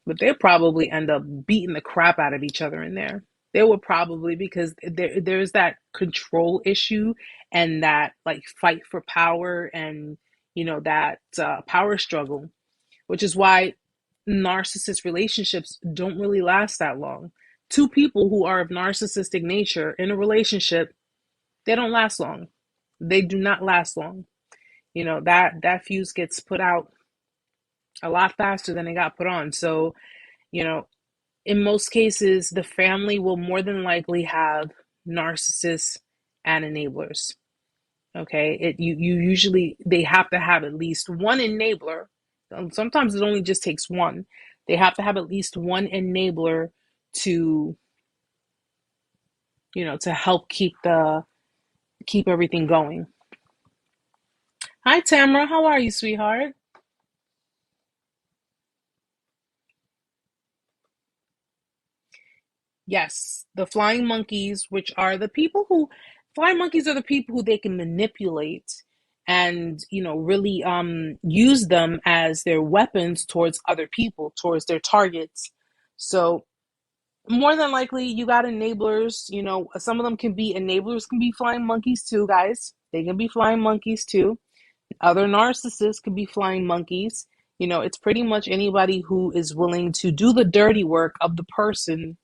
But they'll probably end up beating the crap out of each other in there. They will probably, because there's that control issue and that like fight for power, and that power struggle, which is why narcissist relationships don't really last that long. Two people who are of narcissistic nature in a relationship, they don't last long. They do not last long. That fuse gets put out a lot faster than it got put on. So, in most cases, the family will more than likely have narcissists and enablers. Okay, you usually, they have to have at least one enabler. Sometimes it only just takes one. They have to have at least one enabler to, to help keep everything going. Hi, Tamara. How are you, sweetheart? Yes, the flying monkeys, which are the people who, flying monkeys are the people who they can manipulate and, really use them as their weapons towards other people, towards their targets. So more than likely you got enablers, some of them can be enablers, can be flying monkeys too, guys. They can be flying monkeys too. Other narcissists could be flying monkeys. It's pretty much anybody who is willing to do the dirty work of the person,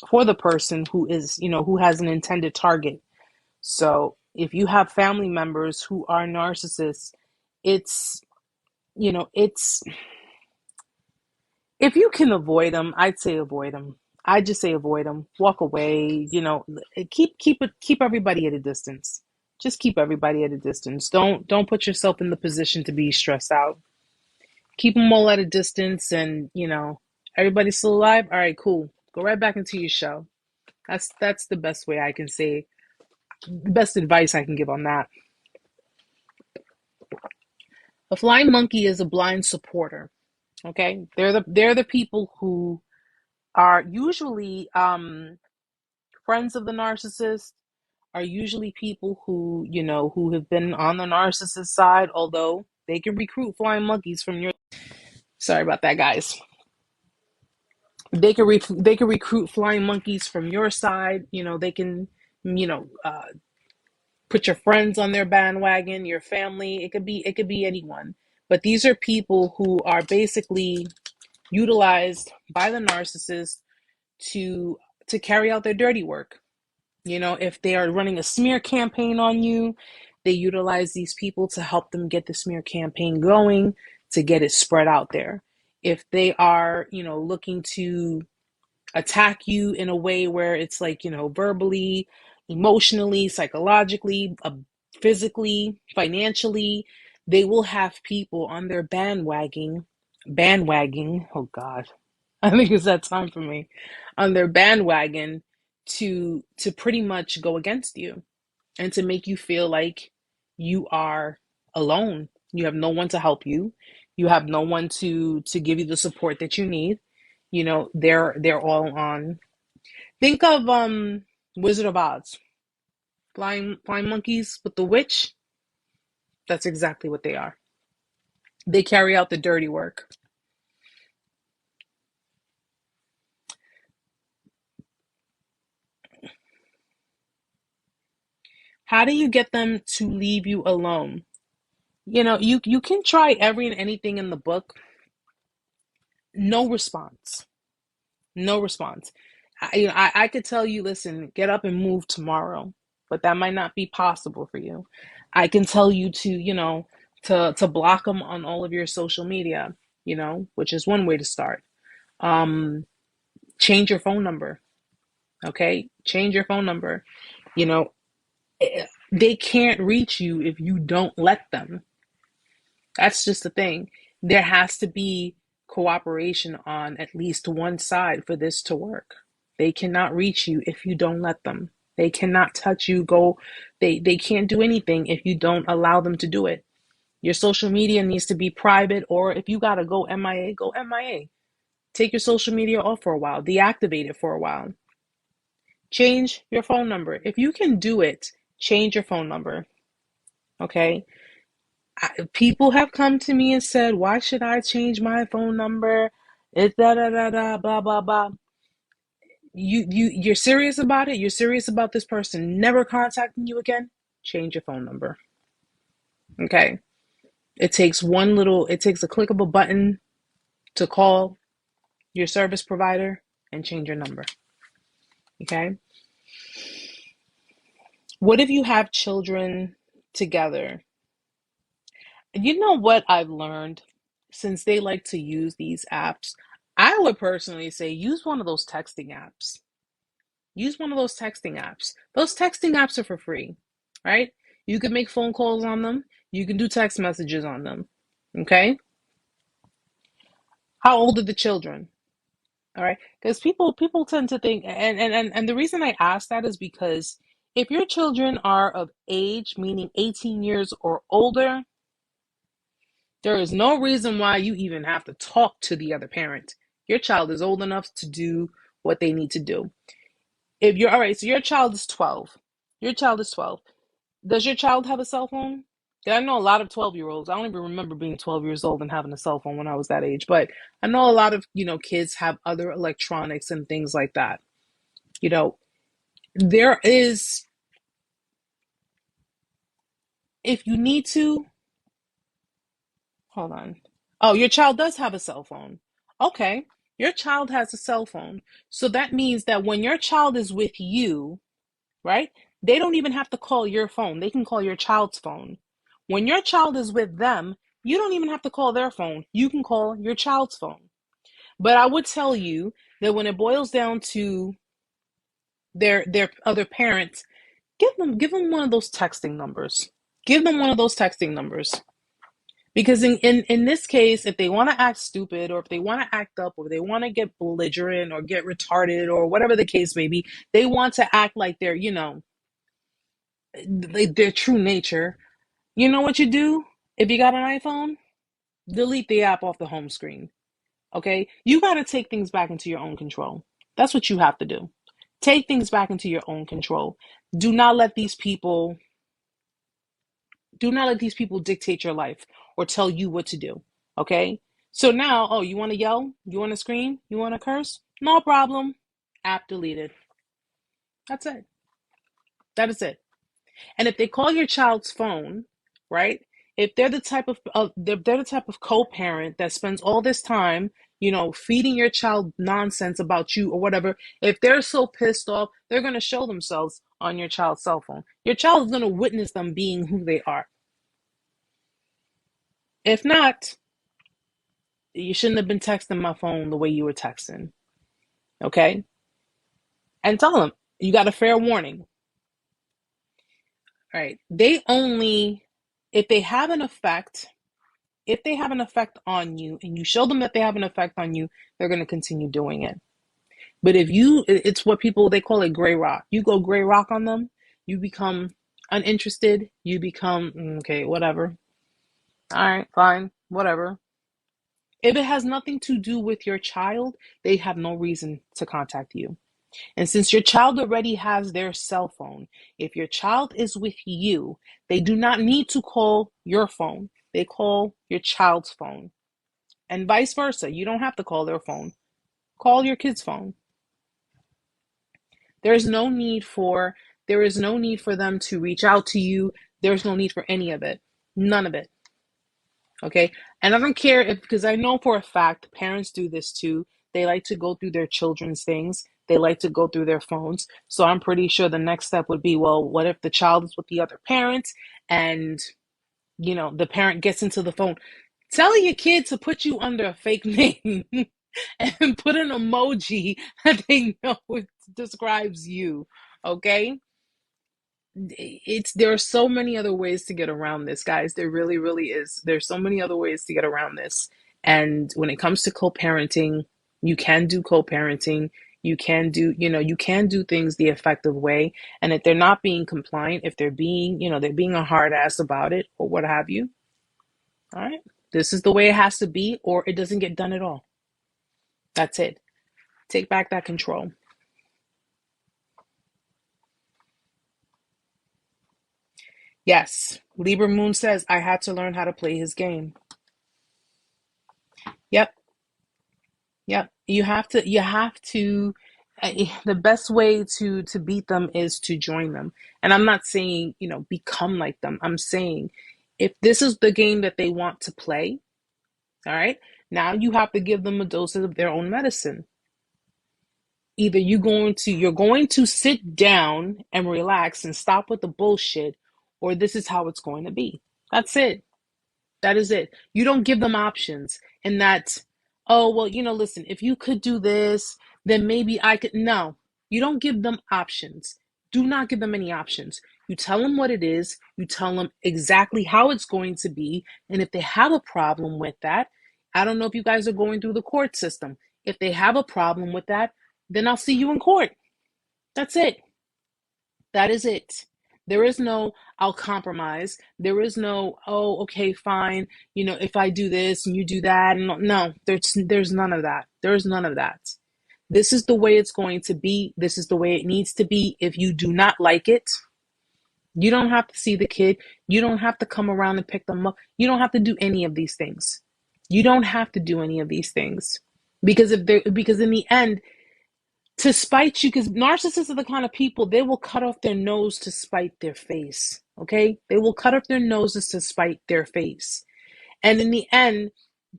for the person who is, who has an intended target. So if you have family members who are narcissists, it's, it's, if you can avoid them, I'd say avoid them. I just say avoid them. Walk away. Keep everybody at a distance. Just keep everybody at a distance. Don't put yourself in the position to be stressed out. Keep them all at a distance, and everybody's still alive. All right, cool. Go right back into your show. That's the best way I can say, the best advice I can give on that. A flying monkey is a blind supporter. Okay, they're the people who are usually friends of the narcissist, are usually people who, who have been on the narcissist side, although they can recruit flying monkeys from your, sorry about that, guys. They can recruit flying monkeys from your side. They can, put your friends on their bandwagon, your family. It could be anyone. But these are people who are basically utilized by the narcissist to carry out their dirty work. If they are running a smear campaign on you, They utilize these people to help them get the smear campaign going, to get it spread out there. If they are, looking to attack you in a way where it's like, verbally, emotionally, psychologically, physically, financially, they will have people on their bandwagon. Oh God, I think it's that time for me, on their bandwagon to pretty much go against you and to make you feel like you are alone. You have no one to help you. You have no one to give you the support that you need. They're all on. Think of Wizard of Oz, flying monkeys with the witch. That's exactly what they are. They carry out the dirty work. How do you get them to leave you alone? You can try every and anything in the book. No response. No response. I could tell you, listen, get up and move tomorrow, but that might not be possible for you. I can tell you to block them on all of your social media, which is one way to start. Change your phone number. Okay, change your phone number. You know, they can't reach you if you don't let them. That's just the thing. There has to be cooperation on at least one side for this to work. They cannot reach you if you don't let them. They cannot touch you, they can't do anything if you don't allow them to do it. Your social media needs to be private, or if you gotta go MIA, go MIA. Take your social media off for a while, deactivate it for a while. Change your phone number. If you can do it, change your phone number. Okay? People have come to me and said, why should I change my phone number? It's da da da da blah blah blah. You're serious about it? You're serious about this person never contacting you again? Change your phone number. Okay. It takes a click of a button to call your service provider and change your number. Okay. What if you have children together? You know what I've learned since they like to use these apps? I would personally say use one of those texting apps. Use one of those texting apps. Those texting apps are for free, right? You can make phone calls on them. You can do text messages on them. Okay? How old are the children? All right? Because people tend to think, and the reason I ask that is because if your children are of age, meaning 18 years or older, there is no reason why you even have to talk to the other parent. Your child is old enough to do what they need to do. If you're all right, so your child is 12. Your child is 12. Does your child have a cell phone? Yeah, I know a lot of 12-year-olds. I don't even remember being 12 years old and having a cell phone when I was that age, but I know a lot of, kids have other electronics and things like that. There is, if you need to, hold on. Oh, your child does have a cell phone. Okay. Your child has a cell phone. So that means that when your child is with you, right? They don't even have to call your phone. They can call your child's phone. When your child is with them, you don't even have to call their phone. You can call your child's phone. But I would tell you that when it boils down to their other parents, give them one of those texting numbers. Give them one of those texting numbers. Because in this case, if they want to act stupid, or if they want to act up, or they want to get belligerent or get retarded, or whatever the case may be, they want to act like they're, their true nature. You know what you do? If you got an iPhone, delete the app off the home screen. Okay? You got to take things back into your own control. That's what you have to do. Take things back into your own control. Do not let these people dictate your life or tell you what to do. Okay? So now, oh, you want to yell? You want to scream? You want to curse? No problem. App deleted. That's it. That is it. And if they call your child's phone, right? If they're the type of co-parent that spends all this time, feeding your child nonsense about you or whatever, if they're so pissed off, they're going to show themselves on your child's cell phone. Your child is going to witness them being who they are. If not, you shouldn't have been texting my phone the way you were texting. Okay? And tell them, you got a fair warning. All right. If they have an effect, on you and you show them that they have an effect on you, they're going to continue doing it. But it's what they call it gray rock. You go gray rock on them, you become uninterested, you become, okay, whatever. All right, fine, whatever. If it has nothing to do with your child, they have no reason to contact you. And since your child already has their cell phone, if your child is with you, they do not need to call your phone. They call your child's phone. And vice versa. You don't have to call their phone. Call your kid's phone. There is no need for them to reach out to you. There's no need for any of it. None of it. Okay? And I don't care because I know for a fact parents do this too. They like to go through their children's things. They like to go through their phones. So I'm pretty sure the next step would be, well, what if the child is with the other parent and, the parent gets into the phone? Tell your kid to put you under a fake name and put an emoji that they know it describes you. Okay? There are so many other ways to get around this, guys. There really, really is. There's so many other ways to get around this. And when it comes to co-parenting, you can do co-parenting. You can do things the effective way. And if they're not being compliant, if they're being a hard ass about it or what have you, all right, this is the way it has to be, or it doesn't get done at all. That's it. Take back that control. Yes, Libra Moon says, I had to learn how to play his game. Yep. You have to, the best way to beat them is to join them. And I'm not saying, become like them. I'm saying if this is the game that they want to play, all right, now you have to give them a dose of their own medicine. Either you're going to sit down and relax and stop with the bullshit, or this is how it's going to be. That's it. That is it. You don't give them options and that, oh, well, listen, if you could do this, then maybe I could. No, you don't give them options. Do not give them any options. You tell them what it is. You tell them exactly how it's going to be. And if they have a problem with that, I don't know if you guys are going through the court system. If they have a problem with that, then I'll see you in court. That's it. That is it. There is no, I'll compromise. There is no, oh, okay, fine. If I do this and you do that. No, there's none of that. There's none of that. This is the way it's going to be. This is the way it needs to be. If you do not like it, you don't have to see the kid. You don't have to come around and pick them up. You don't have to do any of these things. You don't have to do any of these things. Because in the end, to spite you, because narcissists are the kind of people, they will cut off their nose to spite their face. Okay? They will cut off their noses to spite their face. And in the end,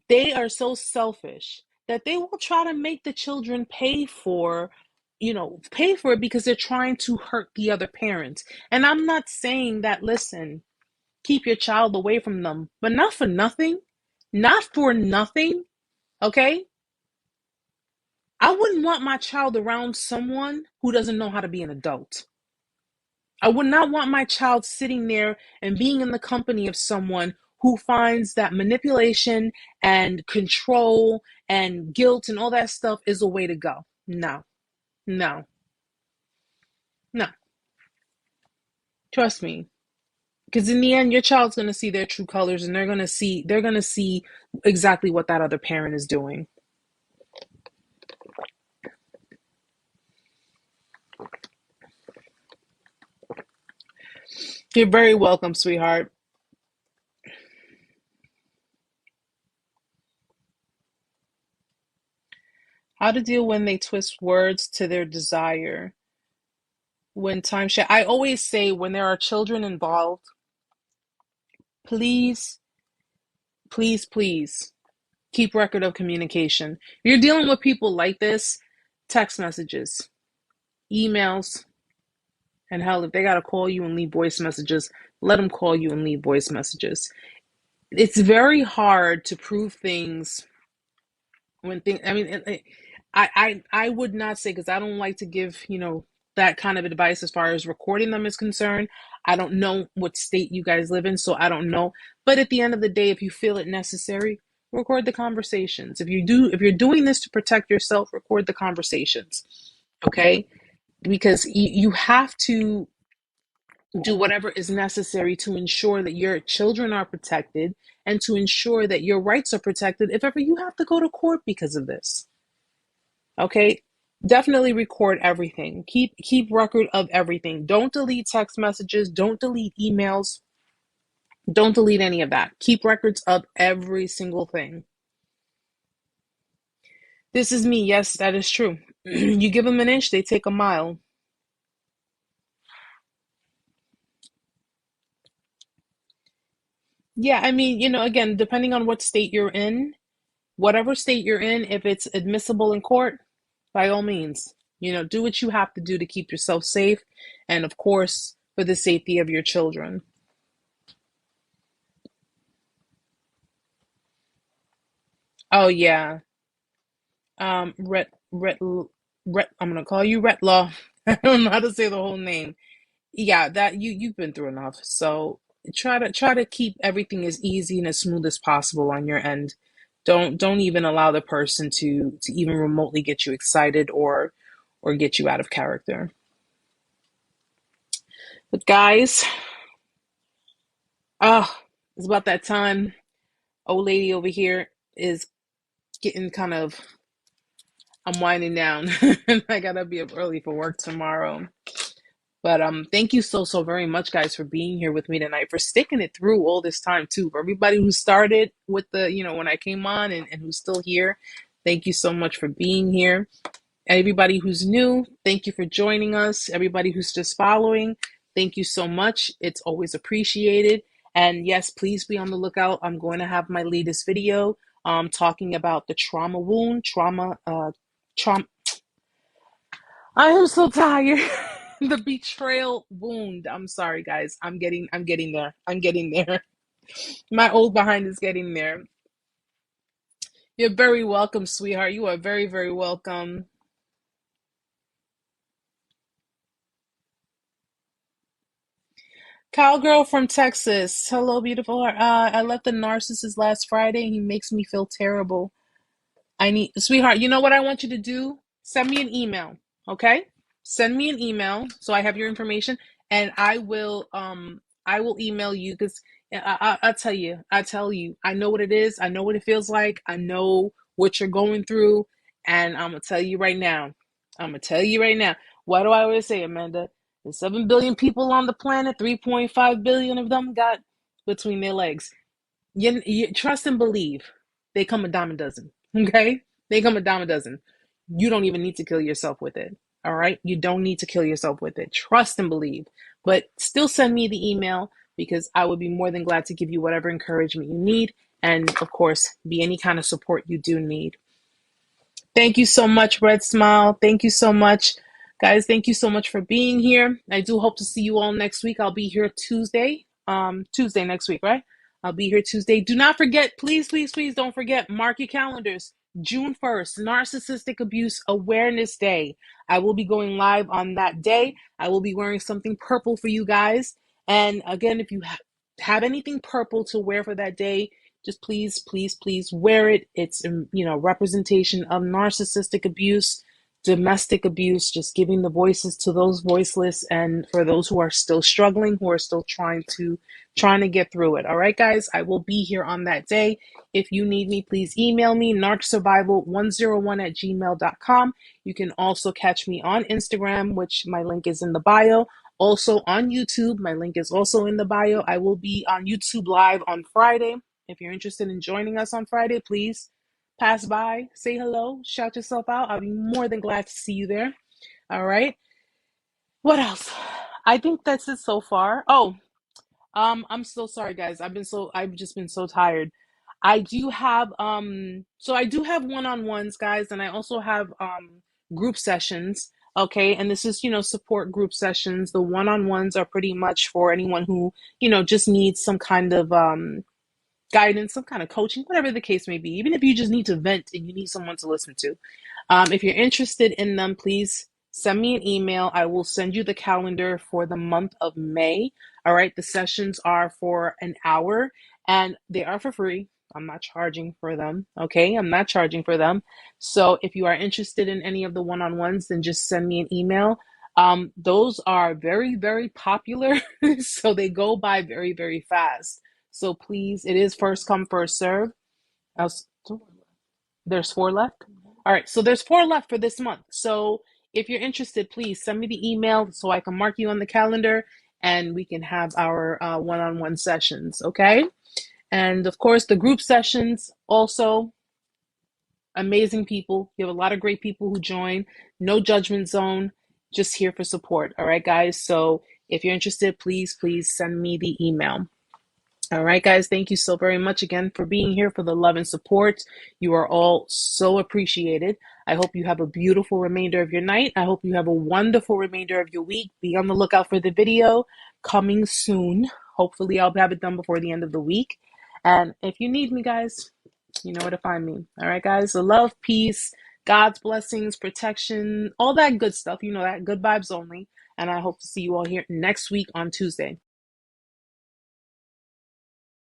they are so selfish that they will try to make the children pay for it because they're trying to hurt the other parent. And I'm not saying that, listen, keep your child away from them, but not for nothing. Not for nothing. Okay? I wouldn't want my child around someone who doesn't know how to be an adult. I would not want my child sitting there and being in the company of someone who finds that manipulation and control and guilt and all that stuff is a way to go. No. Trust me. Because in the end, your child's going to see their true colors and they're going to see exactly what that other parent is doing. You're very welcome, sweetheart. How to deal when they twist words to their desire. When I always say when there are children involved, please, please, please keep record of communication. If you're dealing with people like this, text messages, emails, And hell, if they gotta call you and leave voice messages, let them call you and leave voice messages. It's very hard to prove things when things. I mean, I would not say, because I don't like to give that kind of advice as far as recording them is concerned. I don't know what state you guys live in, so I don't know. But at the end of the day, if you feel it necessary, record the conversations. If you're doing this to protect yourself, record the conversations. Okay, because you have to do whatever is necessary to ensure that your children are protected and to ensure that your rights are protected if ever you have to go to court because of this. Okay? Definitely record everything. Keep record of everything. Don't delete text messages, don't delete emails, don't delete any of that. Keep records of every single thing. This is me. Yes, that is true. You give them an inch, they take a mile. Yeah, I mean, again, depending on what state you're in, whatever state you're in, if it's admissible in court, by all means, do what you have to do to keep yourself safe and, of course, for the safety of your children. Oh, yeah. I'm gonna call you Retlaw. I don't know how to say the whole name. Yeah, that you've been through enough. So try to keep everything as easy and as smooth as possible on your end. Don't even allow the person to even remotely get you excited or get you out of character. But guys, oh, it's about that time. Old lady over here is getting kind of. I'm winding down. I gotta be up early for work tomorrow. But thank you so very much, guys, for being here with me tonight, for sticking it through all this time too. For everybody who started with when I came on and who's still here, thank you so much for being here. Everybody who's new, thank you for joining us. Everybody who's just following, thank you so much. It's always appreciated. And yes, please be on the lookout. I'm going to have my latest video talking about the trauma wound, trauma. I am so tired. The betrayal wound. I'm sorry, guys. I'm getting there. I'm getting there. My old behind is getting there. You're very welcome, sweetheart. You are very, very welcome. Cowgirl from Texas. Hello, beautiful. I left the narcissist last Friday. He makes me feel terrible. Sweetheart, you know what I want you to do? Send me an email, okay? Send me an email so I have your information, and I will email you because I tell you, I know what it is. I know what it feels like. I know what you're going through, and I'm gonna tell you right now. I'm gonna tell you right now. What do I always say, Amanda? There's 7 billion people on the planet. 3.5 billion of them got between their legs. You trust and believe. They come a dime a dozen. Okay? They come a dime a dozen. You don't even need to kill yourself with it. All right? You don't need to kill yourself with it. Trust and believe. But still send me the email because I would be more than glad to give you whatever encouragement you need. And of course, be any kind of support you do need. Thank you so much, Red Smile. Thank you so much. Guys, thank you so much for being here. I do hope to see you all next week. I'll be here Tuesday. Tuesday next week, right? I'll be here Tuesday. Do not forget, please, please, please don't forget, mark your calendars. June 1st, Narcissistic Abuse Awareness Day. I will be going live on that day. I will be wearing something purple for you guys. And again, if you have anything purple to wear for that day, just please, please, please wear it. It's, representation of narcissistic abuse, domestic abuse, just giving the voices to those voiceless and for those who are still struggling, who are still trying to get through it. All right, guys, I will be here on that day. If you need me, please email me, narcsurvival101@gmail.com. You can also catch me on Instagram, which my link is in the bio. Also on YouTube, my link is also in the bio. I will be on YouTube Live on Friday. If you're interested in joining us on Friday, please pass by, say hello, shout yourself out. I'll be more than glad to see you there. All right. What else? I think that's it so far. Oh, I'm so sorry, guys. I've just been so tired. I do have one-on-ones, guys, and I also have group sessions. Okay, and this is, support group sessions. The one-on-ones are pretty much for anyone who, just needs some kind of guidance, some kind of coaching, whatever the case may be, even if you just need to vent and you need someone to listen to. If you're interested in them, please send me an email. I will send you the calendar for the month of May. All right, the sessions are for an hour and they are for free. I'm not charging for them. Okay, I'm not charging for them. So if you are interested in any of the one-on-ones, then just send me an email. Those are very, very popular. So they go by very, very fast. So please, it is first come, first serve. There's 4 left? All right, so there's 4 left for this month. So if you're interested, please send me the email so I can mark you on the calendar and we can have our one-on-one sessions, okay? And of course, the group sessions also amazing people. You have a lot of great people who join. No judgment zone, just here for support. All right, guys. So if you're interested, please send me the email. All right, guys, thank you so very much again for being here, for the love and support. You are all so appreciated. I hope you have a beautiful remainder of your night. I hope you have a wonderful remainder of your week. Be on the lookout for the video coming soon. Hopefully, I'll have it done before the end of the week. And if you need me, guys, you know where to find me. All right, guys. So love, peace, God's blessings, protection, all that good stuff. You know that, good vibes only. And I hope to see you all here next week on Tuesday.